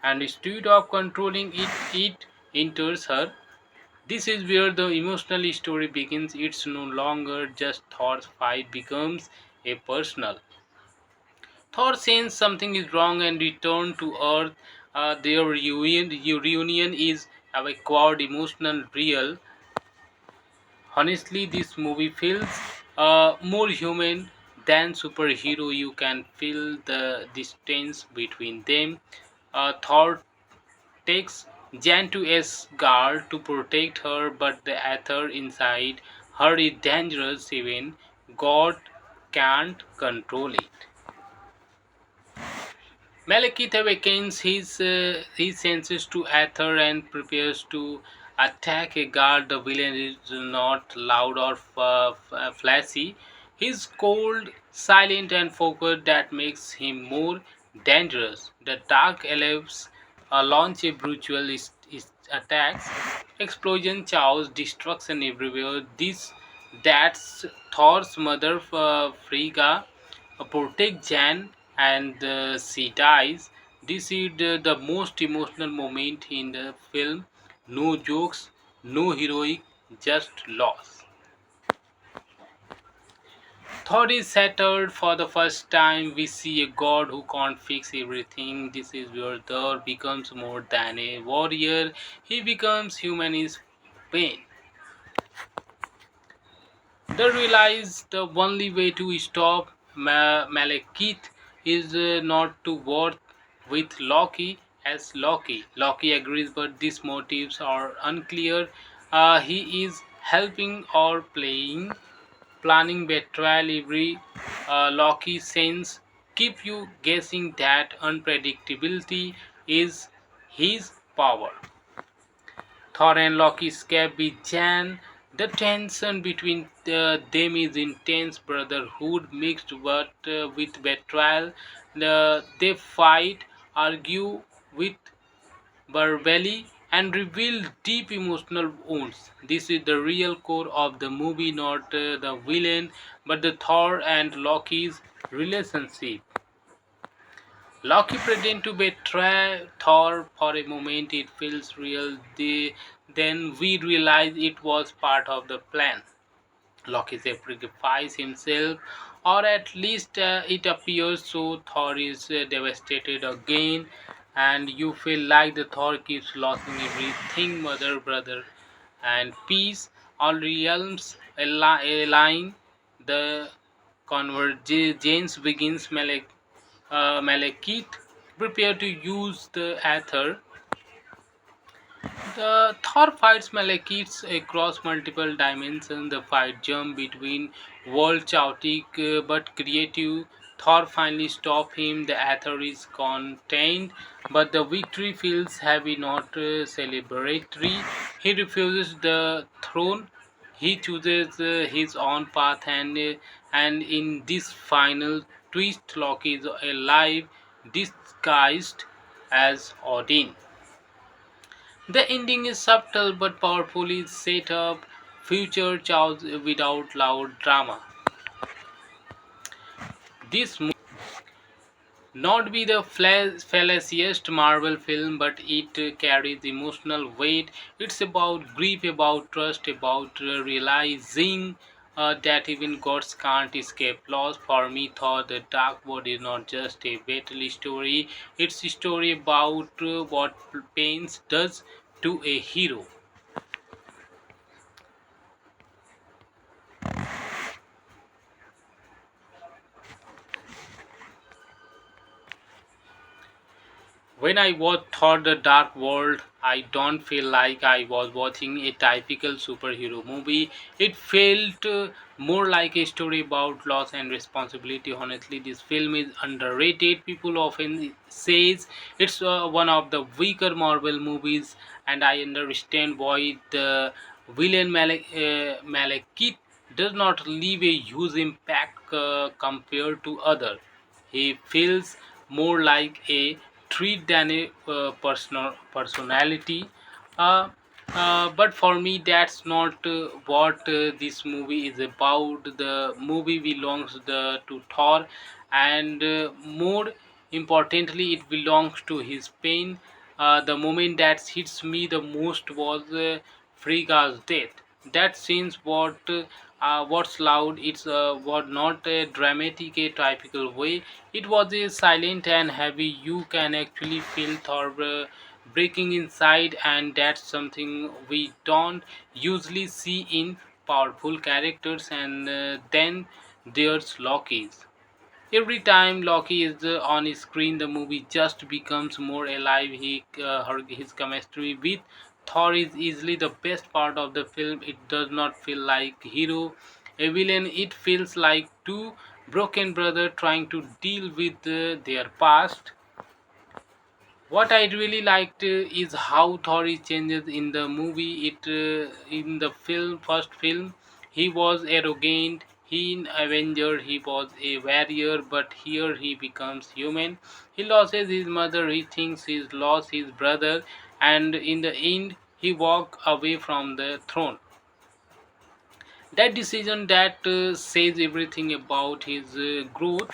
A: And instead of controlling it, it enters her. This is where the emotional story begins. It's no longer just Thor's fight becomes a personal. Thor senses something is wrong and returns to Earth. Their reunion is avowed, emotional, real. Honestly, this movie feels more human than superhero. You can feel the distance between them. Thor takes Jan to Asgard to protect her, but the Aether inside her is dangerous. Even God can't control it. Malekith awakens his senses to Aether and prepares to attack a guard. The villain is not loud or flashy. He's cold, silent, and focused. That makes him more dangerous. The Dark Elves launch a brutal attacks, explosion, chaos, destruction everywhere. This that's Thor's mother, Frigga, protect Jan, and she dies. This is the most emotional moment in the film. No jokes, no heroic, just loss. Thor is shattered for the first time. We see a god who can't fix everything. This is where Thor becomes more than a warrior. He becomes human in pain. They realize the only way to stop Malekith is not to work with Loki as Loki. Loki agrees, but these motives are unclear. He is helping or playing, planning betrayal. Every Loki sends keep you guessing. That unpredictability is his power. Thor and Loki escape with Jan. The tension between them is intense brotherhood mixed with betrayal. They fight, argue with verbally, and reveal deep emotional wounds. This is the real core of the movie, not the villain, but the Thor and Loki's relationship. Loki pretends to betray Thor for a moment. It feels real. Then we realize it was part of the plan. Loki sacrifices himself, or at least it appears so. Thor is devastated again, and you feel like the Thor keeps losing everything, mother, brother, and peace. All realms align. The convergence begins. Malekith prepare to use the Aether. The Thor fights Malekiths across multiple dimensions. The fight jump between world chaotic but creative. Thor finally stops him. The Aether is contained, but the victory feels heavy, not celebratory. He refuses the throne. He chooses his own path, and in this final twist, Loki is alive, disguised as Odin. The ending is subtle but powerfully set up future chaos without loud drama. This not be the fallaciest Marvel film, but it carries emotional weight. It's about grief, about trust, about realizing that even gods can't escape loss. For me, Thor: The Dark World is not just a battle story; it's a story about what pain does to a hero. When I watch Thor the Dark World, I don't feel like I was watching a typical superhero movie. It felt more like a story about loss and responsibility. Honestly, this film is underrated. People often says it's one of the weaker Marvel movies, and I understand why. The villain Malekith does not leave a huge impact compared to other. He feels more like a treat than a personality. Uh, but for me, that's not what this movie is about. The movie belongs to Thor, and more importantly, it belongs to his pain. The moment that hits me the most was Frigga's death. That scene's what's loud. It's was not a dramatic, a typical way. It was a silent and heavy. You can actually feel Thor breaking inside, and that's something we don't usually see in powerful characters. And then there's Loki's. Every time Loki is on screen, the movie just becomes more alive. His chemistry with Thor is easily the best part of the film. It does not feel like hero, a villain. It feels like two broken brothers trying to deal with their past. What I really liked is how Thor changes in the movie. In the first film, he was arrogant. In Avenger, he was a warrior, but here he becomes human. He loses his mother. He thinks he's lost his brother, and in the end, he walked away from the throne. That decision that says everything about his growth.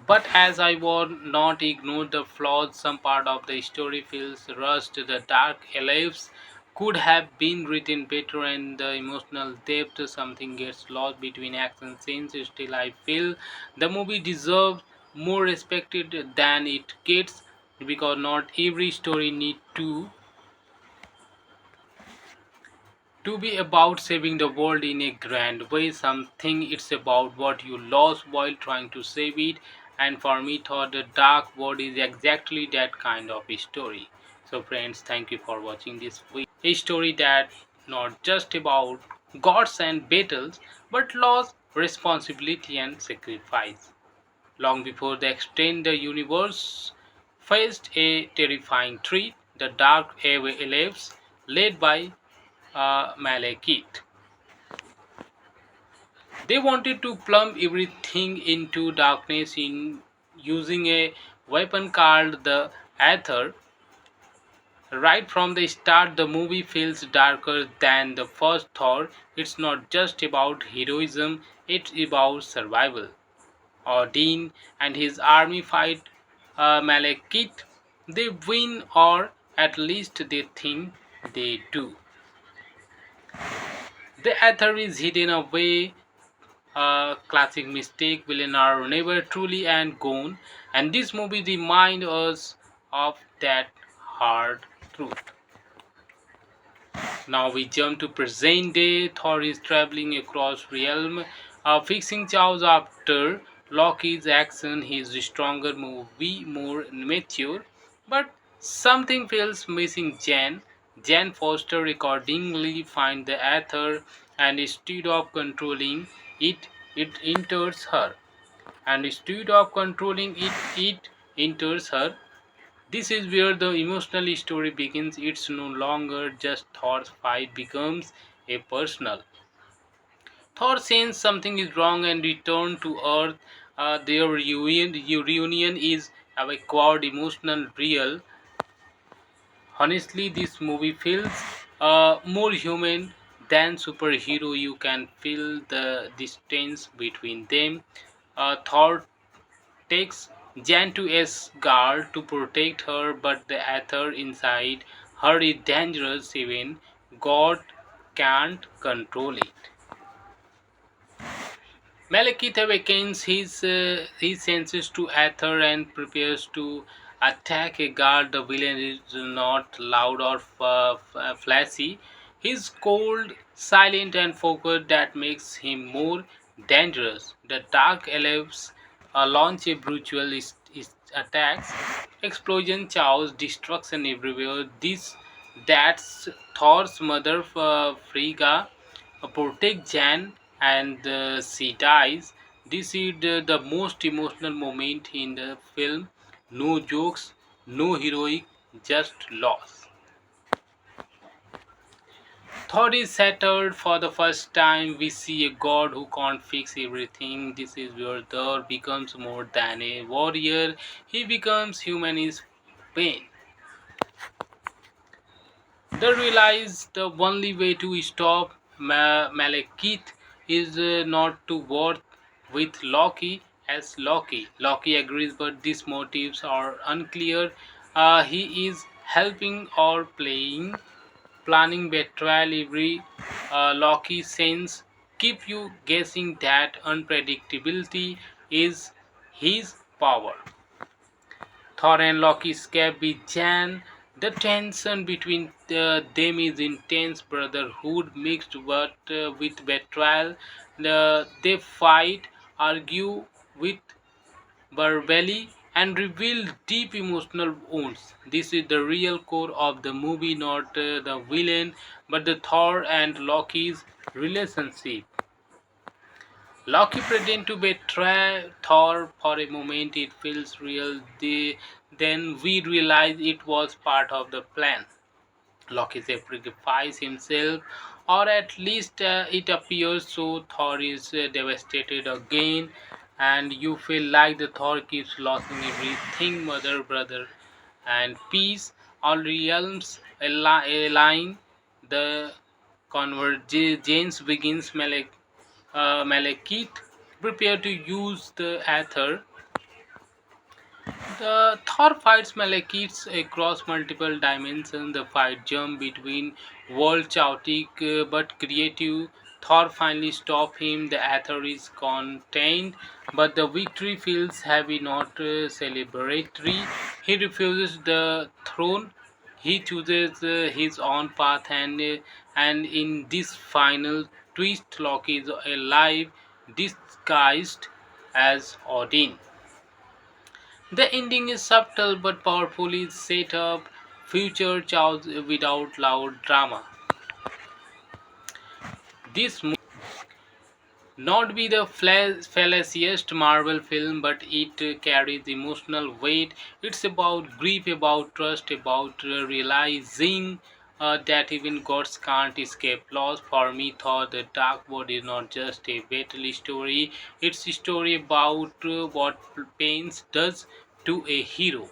A: But as I would not ignore the flaws, some part of the story feels rushed. The dark elves could have been written better, and the emotional depth something gets lost between action scenes. Still, I feel the movie deserves more respected than it gets, because not every story need to be about saving the world in a grand way. Something it's about what you lost while trying to save it. And for me, thought the dark world is exactly that kind of a story. So friends, thank you for watching this video. A story that not just about gods and battles, but loss, responsibility and sacrifice. Long before the extend the universe faced a terrifying threat, the dark elves, led by Malekith. They wanted to plumb everything into darkness in using a weapon called the Aether. Right from the start, the movie feels darker than the first Thor. It's not just about heroism, it's about survival. Odin and his army fight Malekith. They win, or at least they think they do. The Aether is hidden away, a classic mistake. Villains are never truly and gone, and this movie reminds us of that hard truth. Now we jump to present day. Thor is traveling across realm, fixing chaos after Loki's action. He is stronger, movie more mature, but something feels missing. Jan Foster accordingly finds the Aether, and instead of controlling it, it enters her. And instead of controlling it, it enters her. This is where the emotional story begins. It's no longer just Thor's fight becomes a personal. Thor senses something is wrong and returns to Earth. Their reunion is avowed, emotional, real. Honestly, this movie feels more human than superhero. You can feel the distance between them. Thor takes Jan to Asgard to protect her, but the Aether inside her is dangerous. Even God can't control it. Malekith awakens his senses to Aether and prepares to attack a guard. The villain is not loud or flashy. He's cold, silent, and focused. That makes him more dangerous. The Dark Elves launch a brutal attacks, explosion, chaos, destruction everywhere. That's Thor's mother, Frigga, protect Jan, and she dies. This is the most emotional moment in the film. No jokes, no heroic, just loss. Thor is shattered for the first time. We see a god who can't fix everything. This is where Thor becomes more than a warrior. He becomes human in pain. They realize the only way to stop Malekith is not to work with Loki as Loki. Loki agrees, but these motives are unclear. He is helping or planning betrayal. Every Loki sense keep you guessing. That unpredictability is his power. Thor and Loki escape with Jan. The tension between them is intense, brotherhood mixed with betrayal. They fight, argue with verbally, and reveal deep emotional wounds. This is the real core of the movie, not the villain, but the Thor and Loki's relationship. Loki pretends to betray Thor for a moment. It feels real. Then we realize it was part of the plan. Loki sacrifices himself, or at least it appears so. Thor is devastated again, and you feel like the Thor keeps losing everything, mother, brother, and peace. all realms align. The convergence begins. Malekith prepare to use the Aether. The Thor fights Malekiths across multiple dimensions. The fight jump between world chaotic but creative. Thor finally stops him. The Aether is contained, but the victory feels heavy, not celebratory. He refuses the throne. He chooses his own path, and in this final twist, Loki is alive, disguised as Odin. The ending is subtle but powerfully set up future chaos without loud drama. This not be the fallaciest Marvel film, but it carries emotional weight. It's about grief, about trust, about realizing that even gods can't escape loss. For me, thought the Dark World is not just a battle story; it's a story about what pain does to a hero.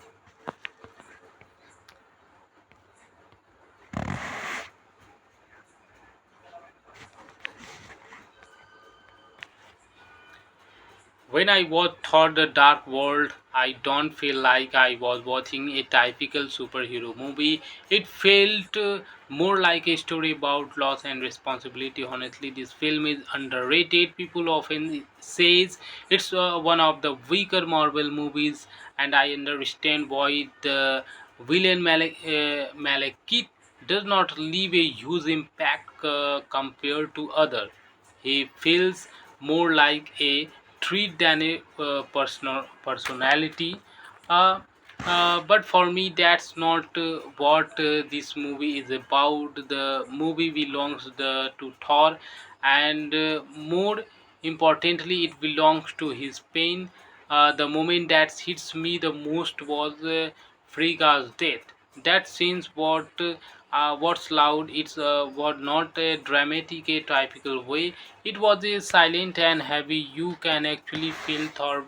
A: When I watch Thor the Dark World, I don't feel like I was watching a typical superhero movie. It felt more like a story about loss and responsibility. Honestly, this film is underrated. People often says it's one of the weaker Marvel movies, and I understand why. The villain Malekith does not leave a huge impact compared to other. He feels more like a treat than a personality. Uh, but for me, that's not what this movie is about. The movie belongs to Thor, and more importantly, it belongs to his pain. The moment that hits me the most was Frigga's death. That scene's what's loud. It's what not a dramatic, a typical way. It was a silent and heavy. You can actually feel Thor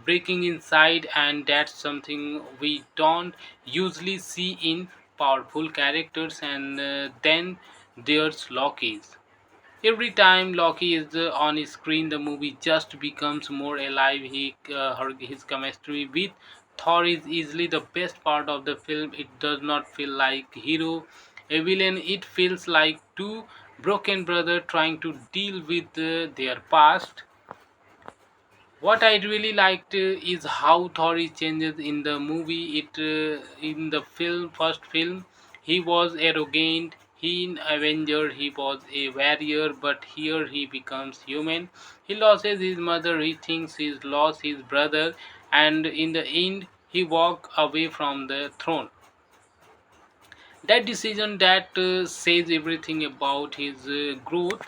A: breaking inside, and that's something we don't usually see in powerful characters. And then there's Loki's. Every time Loki is on screen, the movie just becomes more alive. His chemistry with Thor is easily the best part of the film. It does not feel like hero, a villain. It feels like two broken brothers trying to deal with their past. What I really liked is how Thor changes in the movie. In the first film, he was arrogant. He in Avenger he was a warrior, but here he becomes human. He loses his mother. He thinks he's lost his brother, and in the end, he walks away from the throne. That decision that says everything about his growth.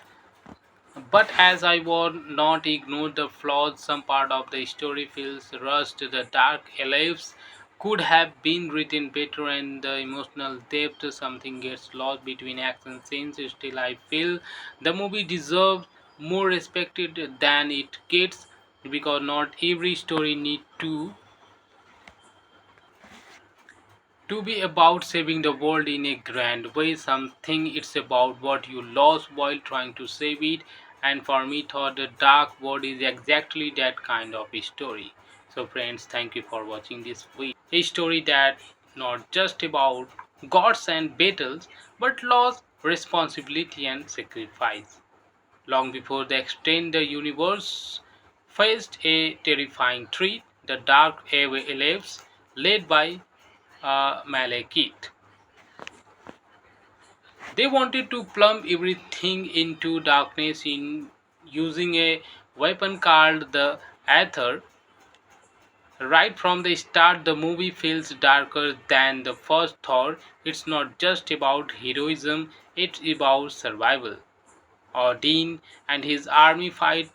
A: But as I would not ignore the flaws, some part of the story feels rushed. The dark elves could have been written better, and the emotional depth something gets lost between action scenes. Still, I feel the movie deserves more respected than it gets, because not every story need to be about saving the world in a grand way. Something it's about what you lost while trying to save it. And for me, thought the Dark World is exactly that kind of a story. So, friends, thank you for watching this video. A story that not just about gods and battles, but loss, responsibility, and sacrifice. Long before the extend the universe faced a terrifying threat, the Dark Elves, led by Malekith. They wanted to plumb everything into darkness in using a weapon called the Aether. Right from the start, the movie feels darker than the first Thor. It's not just about heroism, it's about survival. Odin and his army fight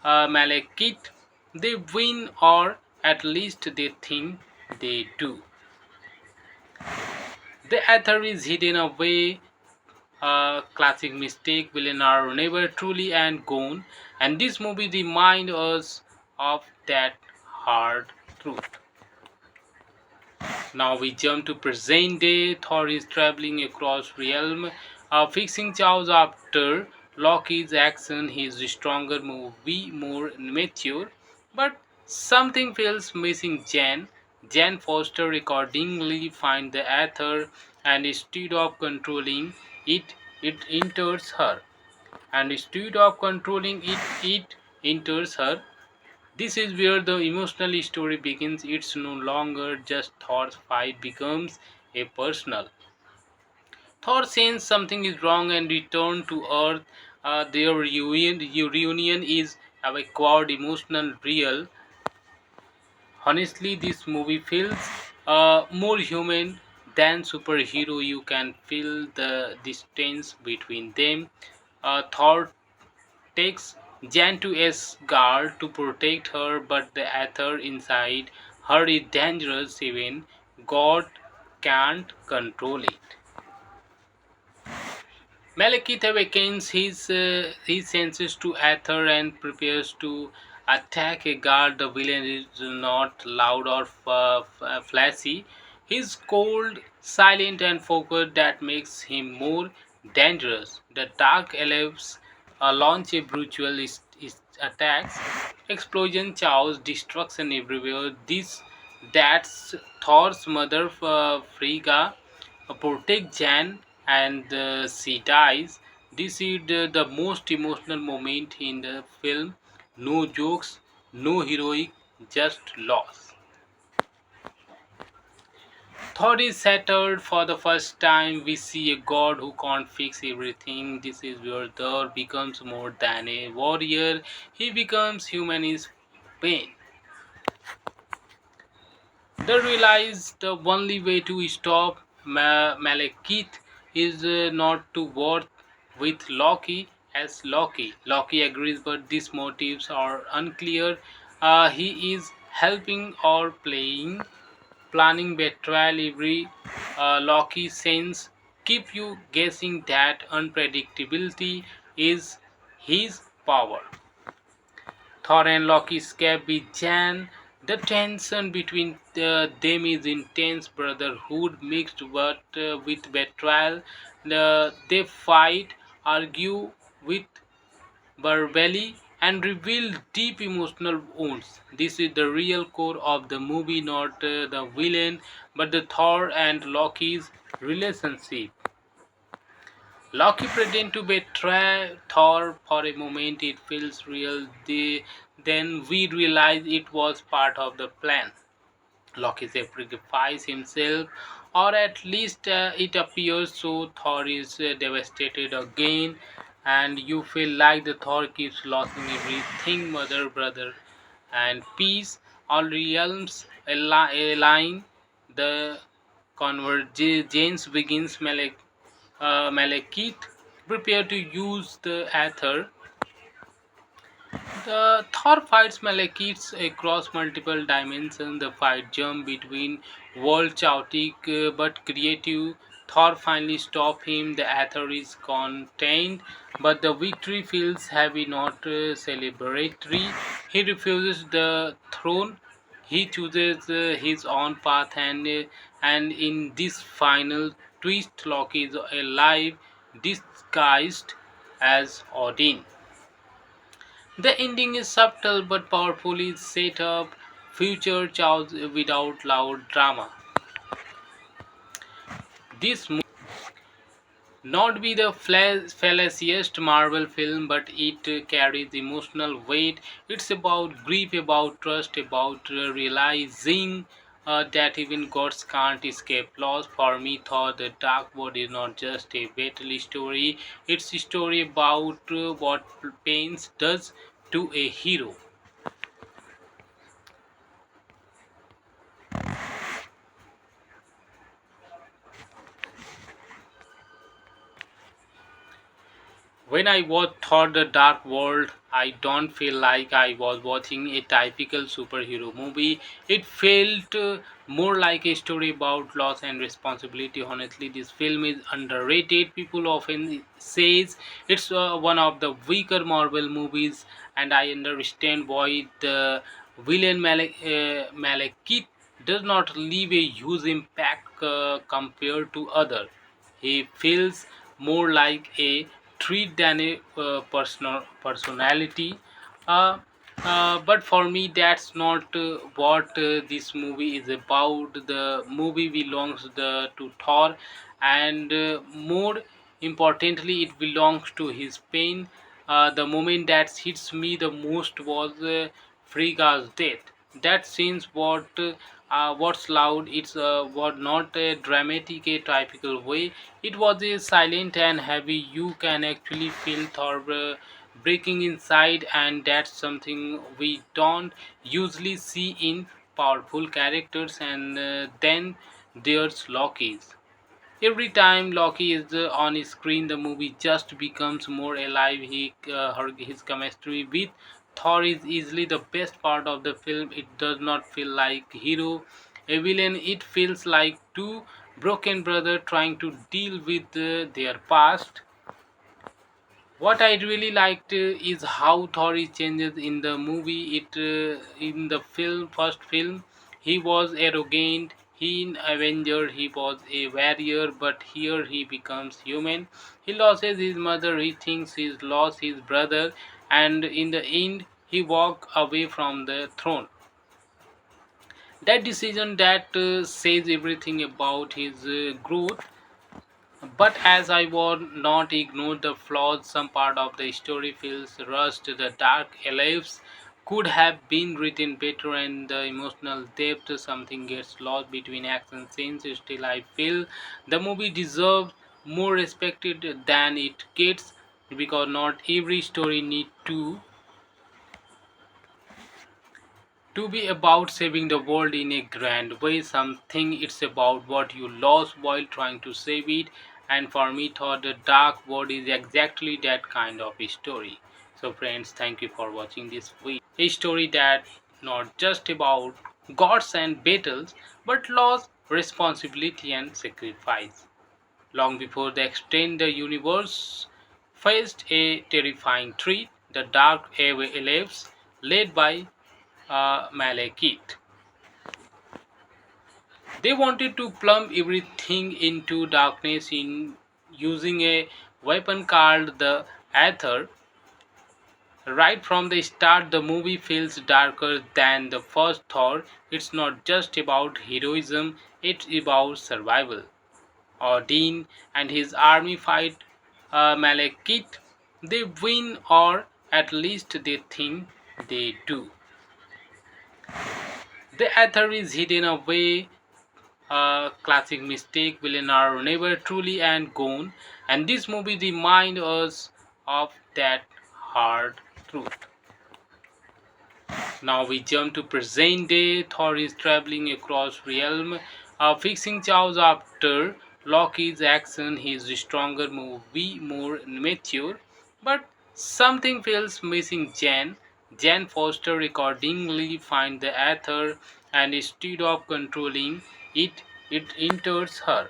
A: Malekith. They win, or at least they think they do. The Aether is hidden away, a classic mistake. Villains are never truly and gone, and this movie reminds us of that hard truth. Now we jump to present day. Thor is traveling across realm, fixing chows after Loki's action. He is stronger, more mature, but something feels missing. Jan Foster accordingly find the Aether, and instead of controlling it, it enters her. And instead of controlling it, it enters her. This is where the emotional story begins. It's no longer just Thor's fight becomes a personal. Thor senses something is wrong and return to Earth. Their reunion is avowed, emotional, real. Honestly, this movie feels more human than superhero. You can feel the distance between them. Thor takes Jan to Asgard to protect her, but the Aether inside her is dangerous. Even God can't control it. Malekith awakens his senses to Aether and prepares to attack a guard. The villain is not loud or flashy. He's cold, silent, and focused. That makes him more dangerous. The Dark Elves launch a brutal attacks, explosion, chaos, destruction everywhere. That's Thor's mother, Frigga, protect Jan and she dies. This is the most emotional moment in the film. No jokes, no heroic, just loss. Thor is shattered for the first time. We see a god who can't fix everything. This is where Thor becomes more than a warrior. He becomes human in pain. They realize the only way to stop Malekith is not to work with Loki as Loki. Loki agrees, but these motives are unclear. He is helping or planning betrayal. Every Loki sense keep you guessing. That unpredictability is his power. Thor and Loki escape with Jan. The tension between them is intense, brotherhood mixed with betrayal. They fight, argue with verbally, and reveal deep emotional wounds. This is the real core of the movie, not the villain, but the Thor and Loki's relationship. Loki pretends to betray Thor for a moment. It feels real. Then we realize it was part of the plan. Loki sacrifices himself, or at least it appears so. Thor is devastated again, and you feel like the Thor keeps losing everything, mother, brother, and peace. All realms align. The convergence begins. Malekith prepare to use the Aether. The Thor fights Malekiths across multiple dimensions. The fight jump between world chaotic but creative. Thor finally stops him. The Aether is contained, but the victory feels heavy, not celebratory. He refuses the throne. He chooses his own path, and in this final twist, Loki is alive, disguised as Odin. The ending is subtle but powerfully set up. Future chows without loud drama. This not be the fallaciest Marvel film, but it carries emotional weight. It's about grief, about trust, about realizing that even gods can't escape loss. For me, thought the Dark World is not just a battle story; it's a story about what pain does to a hero. When I watched Thor the Dark World, I don't feel like I was watching a typical superhero movie. It felt more like a story about loss and responsibility. Honestly, this film is underrated. People often says it's one of the weaker Marvel movies, and I understand why the villain Malekith does not leave a huge impact compared to other. He feels more like a treat than a personality. Uh, but for me, that's not what this movie is about. The movie belongs to Thor, and more importantly, it belongs to his pain. The moment that hits me the most was Frigga's death. That scene's what's loud. It's was not a dramatic, a typical way. It was a silent and heavy. You can actually feel Thor breaking inside, and that's something we don't usually see in powerful characters. And then there's Loki's. Every time Loki is on screen, the movie just becomes more alive. His chemistry with Thor is easily the best part of the film. It does not feel like hero, a villain. It feels like two broken brothers trying to deal with their past. What I really liked is how Thor changes in the movie. In the first film, he was arrogant. He in Avenger he was a warrior, but here he becomes human. He loses his mother. He thinks he's lost his brother, and in the end, he walks away from the throne. That decision that says everything about his growth. But as I would not ignore the flaws, some part of the story feels rushed. The dark elves could have been written better, and the emotional depth something gets lost between action scenes. Still, I feel the movie deserves more respected than it gets because not every story need to be about saving the world in a grand way. Something it's about what you lost while trying to save it. And for me, thought the dark world is exactly that kind of a story. So, friends, thank you for watching this video. A story that not just about gods and battles, but loss, responsibility, and sacrifice. Long before the extend the universe faced a terrifying threat, the dark elves, led by Malekith. They wanted to plumb everything into darkness in using a weapon called the Aether. Right from the start, the movie feels darker than the first Thor. It's not just about heroism, it's about survival. Odin and his army fight Malekith. They win, or at least they think they do. The Aether is hidden away, a classic mistake villain are never truly and gone, and this movie reminds us of that hard truth. Now we jump to present day. Thor is traveling across realm, fixing chaos after Loki's action. He is stronger, more mature, but something feels missing. Jan Foster accordingly finds the Aether, and instead of controlling it, it enters her.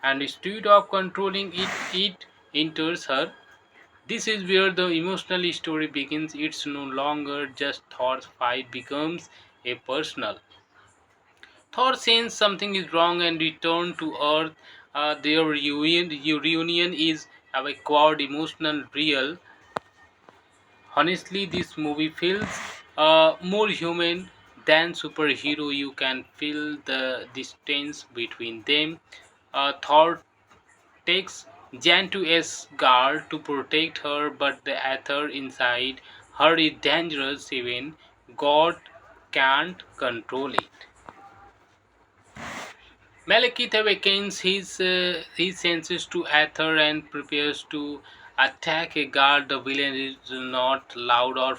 A: And instead of controlling it, it enters her. This is where the emotional story begins. It's no longer just Thor's fight becomes a personal. Thor senses something is wrong and returns to Earth. Their reunion is a quad emotional real. Honestly, this movie feels more human than superhero. You can feel the distance between them. Thor takes Jan to Asgard to protect her, but the Aether inside her is dangerous. Even God can't control it. Malekith awakens his senses to Aether and prepares to attack a guard. The villain is not loud or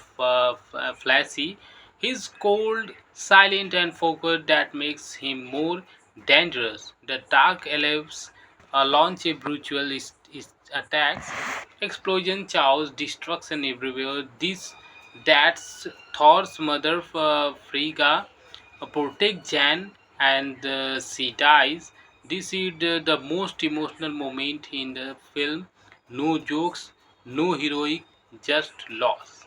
A: flashy. He's cold, silent, and focused. That makes him more dangerous. The Dark Elves launch a brutal attacks, explosion, chaos, destruction everywhere. That's Thor's mother, Frigga, protect Jan, and she dies. This is the most emotional moment in the film. No jokes, no heroic, just loss.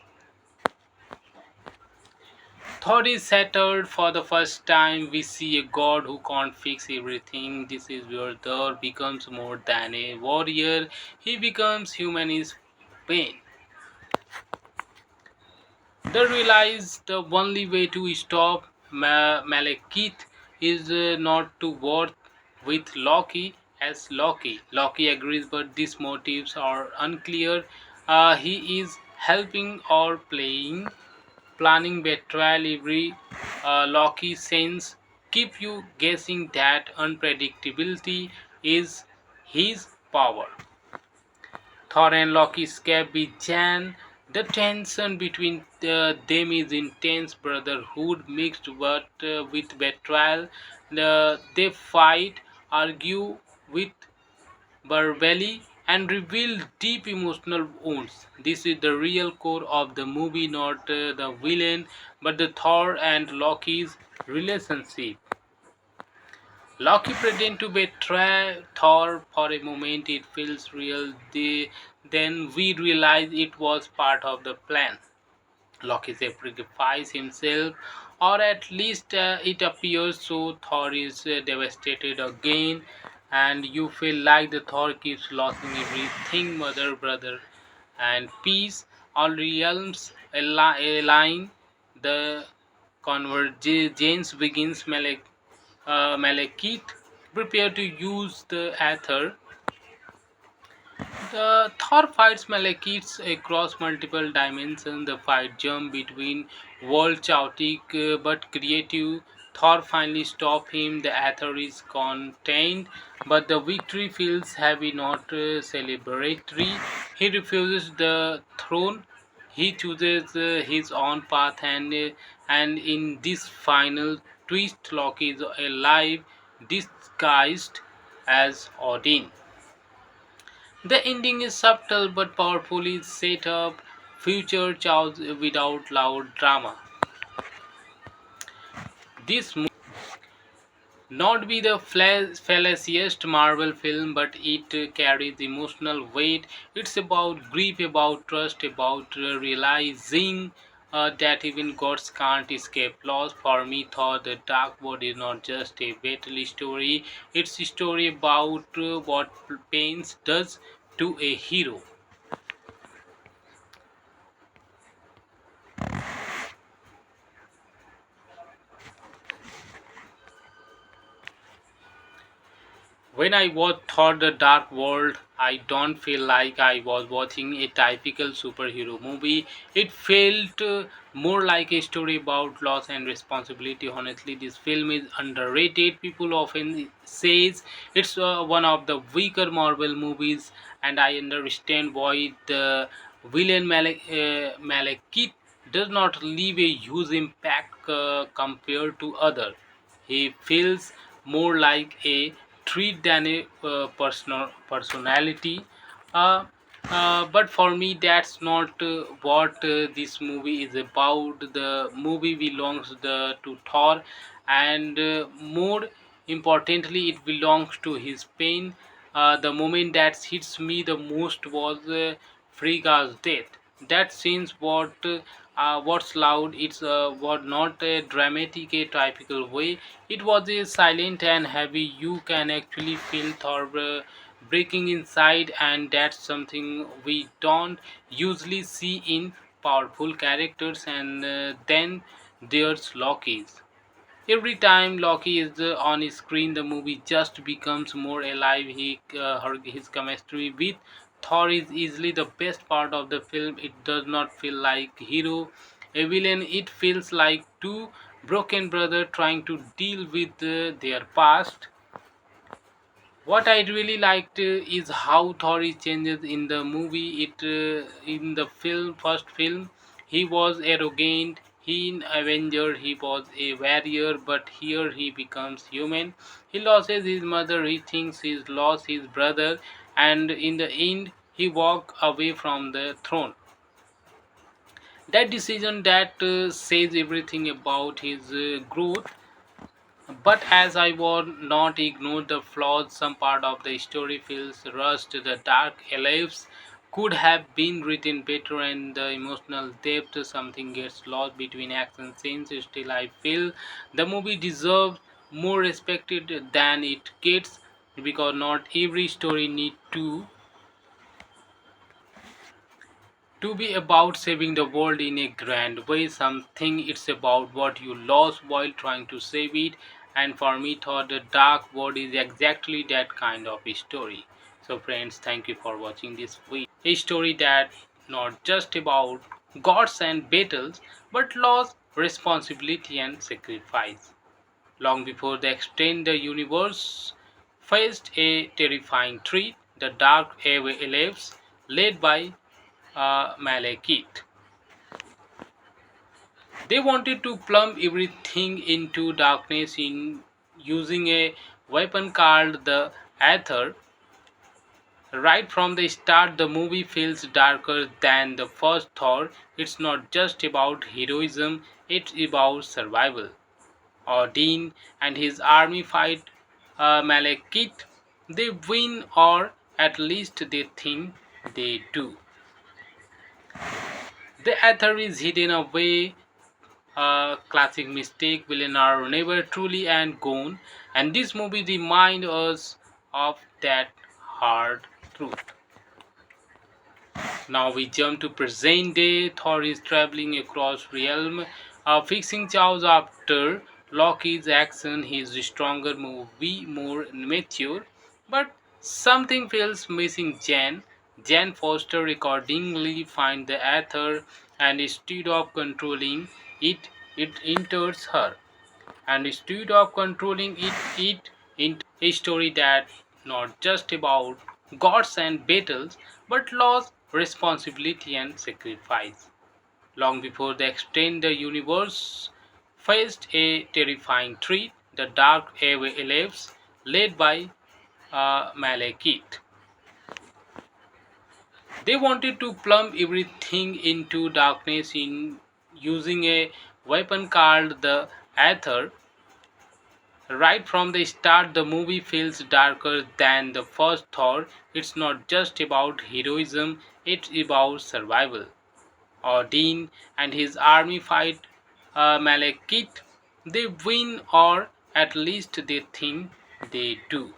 A: Thor is settled for the first time. We see a god who can't fix everything. This is where Thor becomes more than a warrior. He becomes human in pain. They realize the only way to stop Malekith is not to work with Loki as Loki. Loki agrees, but these motives are unclear. He is helping or playing, planning betrayal. Every Loki sends keep you guessing. That unpredictability is his power. Thor and Loki escape with Jan. The tension between them is intense brotherhood mixed with betrayal. They fight, argue with verbally, and reveal deep emotional wounds. This is the real core of the movie, not the villain, but the Thor and Loki's relationship. Loki pretends to betray Thor for a moment. It feels real. Then we realize it was part of the plan. Loki sacrifices himself, or at least it appears so. Thor is devastated again, and you feel like the Thor keeps losing everything, mother, brother, and peace. All realms align. The convergence begins. Malekith prepare to use the Aether. The Thor fights Malekiths across multiple dimensions. The fight jump between world chaotic but creative. Thor finally stops him. The Aether is contained, but the victory feels heavy, not celebratory. He refuses the throne. He chooses his own path, and in this final twist, Loki is alive, disguised as Odin. The ending is subtle but powerfully set up future chaos without loud drama. This movie not be the fallaciest Marvel film, but it carries emotional weight. It's about grief, about trust, about realizing that even gods can't escape loss. For me, Thor: The Dark World is not just a battle story; it's a story about what pain does to a hero. When I watched Thor the Dark World, I don't feel like I was watching a typical superhero movie. It felt more like a story about loss and responsibility. Honestly, this film is underrated. People often says it's one of the weaker Marvel movies, and I understand why. The villain Malekith does not leave a huge impact compared to other. He feels more like a treat than a personality. Uh, but for me, that's not what this movie is about. The movie belongs to Thor, and more importantly, it belongs to his pain. The moment that hits me the most was Frigga's death. That scene's what's loud. It's was not a dramatic, a typical way. It was a silent and heavy. You can actually feel Thor breaking inside, and that's something we don't usually see in powerful characters. And then there's Loki's. Every time Loki is on screen, the movie just becomes more alive. His chemistry with Thor is easily the best part of the film. It does not feel like hero, a villain. It feels like two broken brothers trying to deal with their past. What I really liked is how Thor changes in the movie. In the first film, he was arrogant. In Avenger, he was a warrior, but here he becomes human. He loses his mother. He thinks he's lost his brother, and in the end, he walks away from the throne. That decision that says everything about his growth. But as I would not ignore the flaws, some part of the story feels rushed. The dark elves could have been written better and the emotional depth something gets lost between action scenes. Still, I feel the movie deserves more respected than it gets because not every story need to be about saving the world in a grand way. Something it's about what you lost while trying to save it. And for me, thought the dark world is exactly that kind of a story. So, friends, thank you for watching this video. A story that not just about gods and battles, but loss, responsibility, and sacrifice. Long before the extended universe faced a terrifying threat, the Dark Elves, led by Malekith. They wanted to plumb everything into darkness in using a weapon called the Aether. Right from the start, the movie feels darker than the first Thor. It's not just about heroism, it's about survival. Odin and his army fight Malekith. They win, or at least they think they do. The Aether is hidden away, a classic mistake. Villains are never truly and gone, and this movie reminds us of that hard truth. Now we jump to present day. Thor is traveling across realm, fixing chaos after Loki's action. His stronger movie, more mature, but something feels missing. Jan Foster accordingly finds the Aether, and instead of controlling it, it enters her. And instead of controlling it, it enters a story that not just about gods and battles, but loss, responsibility, and sacrifice. Long before the extended universe faced a terrifying threat, the Dark Elves, led by Malekith. They wanted to plumb everything into darkness in using a weapon called the Aether. Right from the start, the movie feels darker than the first Thor. It's not just about heroism, it's about survival. Odin and his army fight Malekith. They win, or at least they think they do.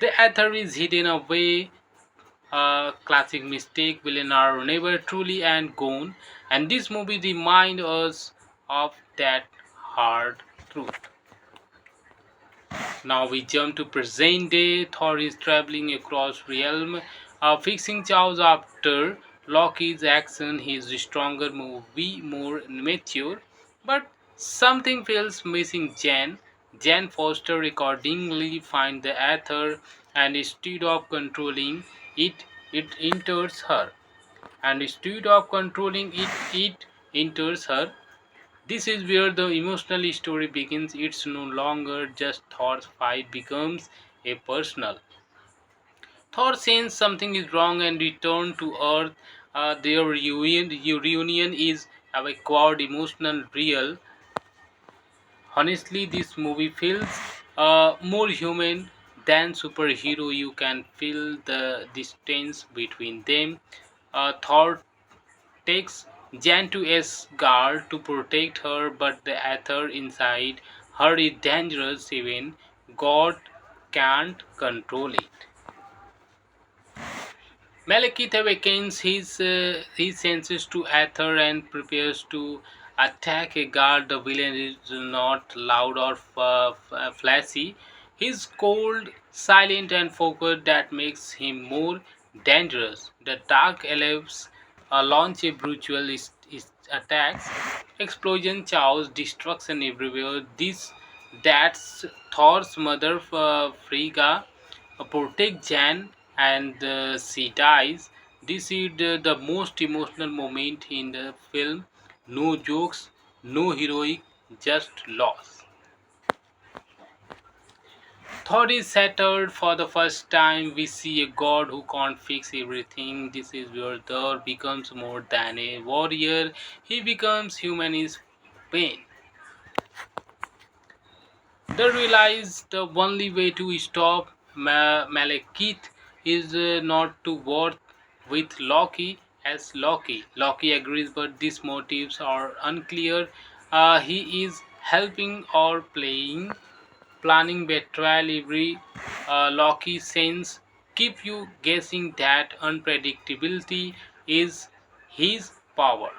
A: The Aether is hidden away, a classic mistake. Villains are never truly and gone, and this movie reminds us of that hard truth. Now we jump to present day. Thor is traveling across realm, fixing chaos after Loki's action. His stronger movie, more mature, but something feels missing. Jan Foster accordingly finds the Aether, and instead of controlling it, it enters her. And instead of controlling it, it enters her. This is where the emotional story begins. It's no longer just Thor's fight becomes a personal. Thor senses something is wrong and returns to Earth. Their reunion is avowed, emotional, real. Honestly, this movie feels more human than superhero. You can feel the distance between them. Thor takes Jan to Asgard to protect her, but the Aether inside her is dangerous. Even God can't control it. Malekith awakens his senses to Aether and prepares to attack a guard. The villain is not loud or flashy. He's cold, silent, and focused. That makes him more dangerous. The Dark Elves launch a brutal attacks, explosion, chaos, destruction everywhere. That's Thor's mother, Frigga, protect Jan, and she dies. This is the most emotional moment in the film. No jokes, no heroic, just loss. Thor is shattered for the first time. We see a god who can't fix everything. This is where Thor becomes more than a warrior. He becomes human is pain. They realize the only way to stop Malekith is not to work with Loki as Loki. Loki agrees, but these motives are unclear. He is helping or planning betrayal. Every Loki sense keep you guessing that unpredictability is his power.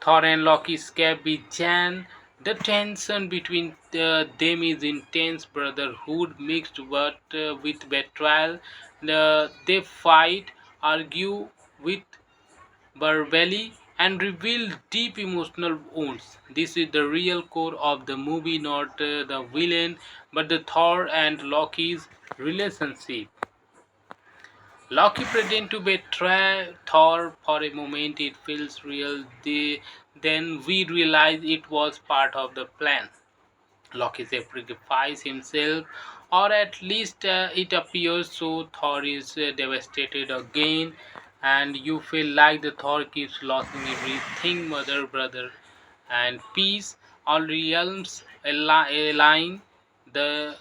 A: Thor and Loki escape with Jan. The tension between them is intense brotherhood mixed with betrayal. They fight, argue with verbally, and reveal deep emotional wounds. This is the real core of the movie, not the villain, but the Thor and Loki's relationship. Loki pretends to betray Thor for a moment. It feels real. Then we realize it was part of the plan. Loki sacrifices himself, or at least it appears so. Thor is devastated again, and you feel like the Thor keeps losing everything, mother, brother, and peace. All realms align. The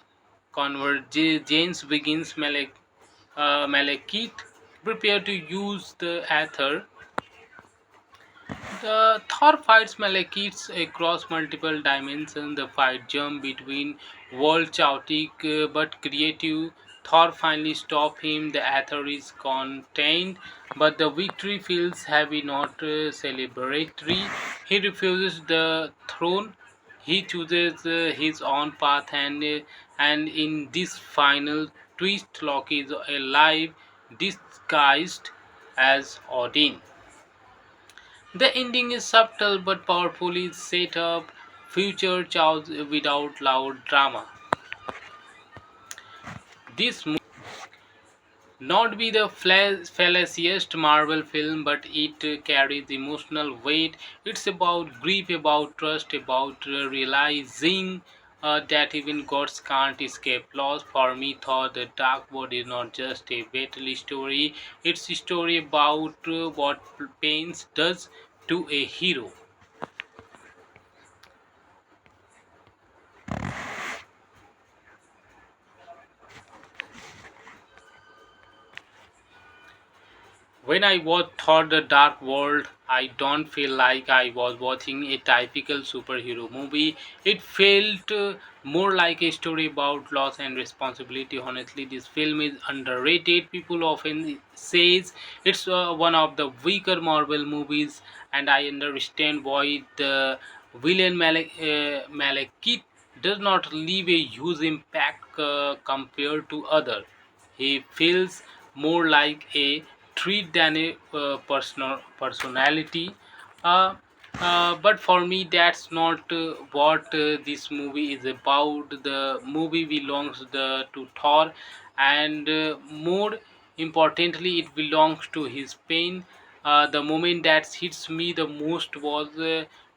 A: convergence begins. Malekith prepare to use the Aether. The Thor fights Malekiths across multiple dimensions. The fight jump between world chaotic but creative. Thor finally stops him. The Aether is contained, but the victory feels heavy, not celebratory. He refuses the throne. He chooses his own path, and in this final twist, Loki is alive, disguised as Odin. The ending is subtle but powerfully set up future chaos without loud drama. This not be the fallaciest Marvel film, but it carries emotional weight. It's about grief, about trust, about realizing that even gods can't escape loss. For me, thought the Dark World is not just a battle story; it's a story about what pain does to a hero. When I watch Thor the Dark World, I don't feel like I was watching a typical superhero movie. It felt more like a story about loss and responsibility. Honestly, this film is underrated. People often says it's one of the weaker Marvel movies, and I understand why the villain Malekith does not leave a huge impact compared to other. He feels more like a treat than a personality. Uh, but for me, that's not what this movie is about. The movie belongs to Thor, and more importantly, it belongs to his pain. The moment that hits me the most was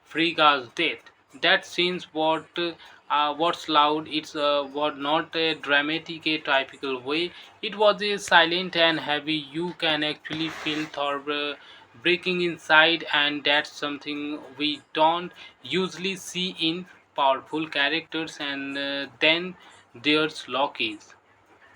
A: Frigga's death. That scene's what's loud. It's what not a dramatic, a typical way. It was a silent and heavy. You can actually feel Thor breaking inside, and that's something we don't usually see in powerful characters. And then there's Loki's.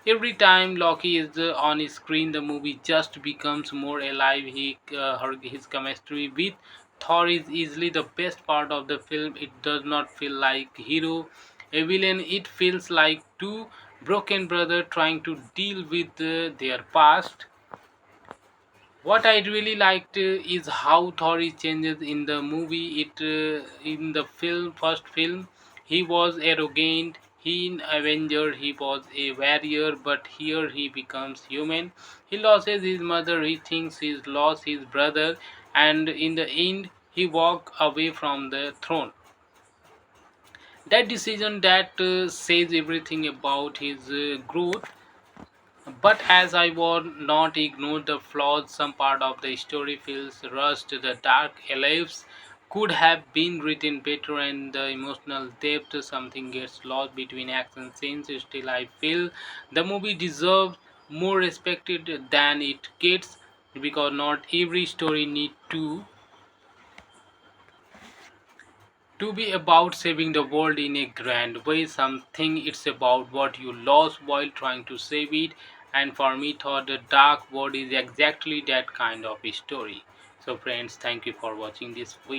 A: Every time Loki is on screen, the movie just becomes more alive. His chemistry with Thor is easily the best part of the film. It does not feel like hero, a villain. It feels like two broken brothers trying to deal with their past. What I really liked is how Thor changes in the movie. In the first film, he was arrogant. He in Avenger, he was a warrior, but here he becomes human. He loses his mother. He thinks he's lost his brother, and in the end, he walks away from the throne. That decision that says everything about his growth. But as I would not ignore the flaws, some part of the story feels rushed. The dark elves could have been written better, and the emotional depth something gets lost between action scenes. Still, I feel the movie deserves more respected than it gets, because not every story need to be about saving the world in a grand way. Something it's about what you lost while trying to save it, and for me thought the dark world is exactly that kind of story. So friends, thank you for watching this video.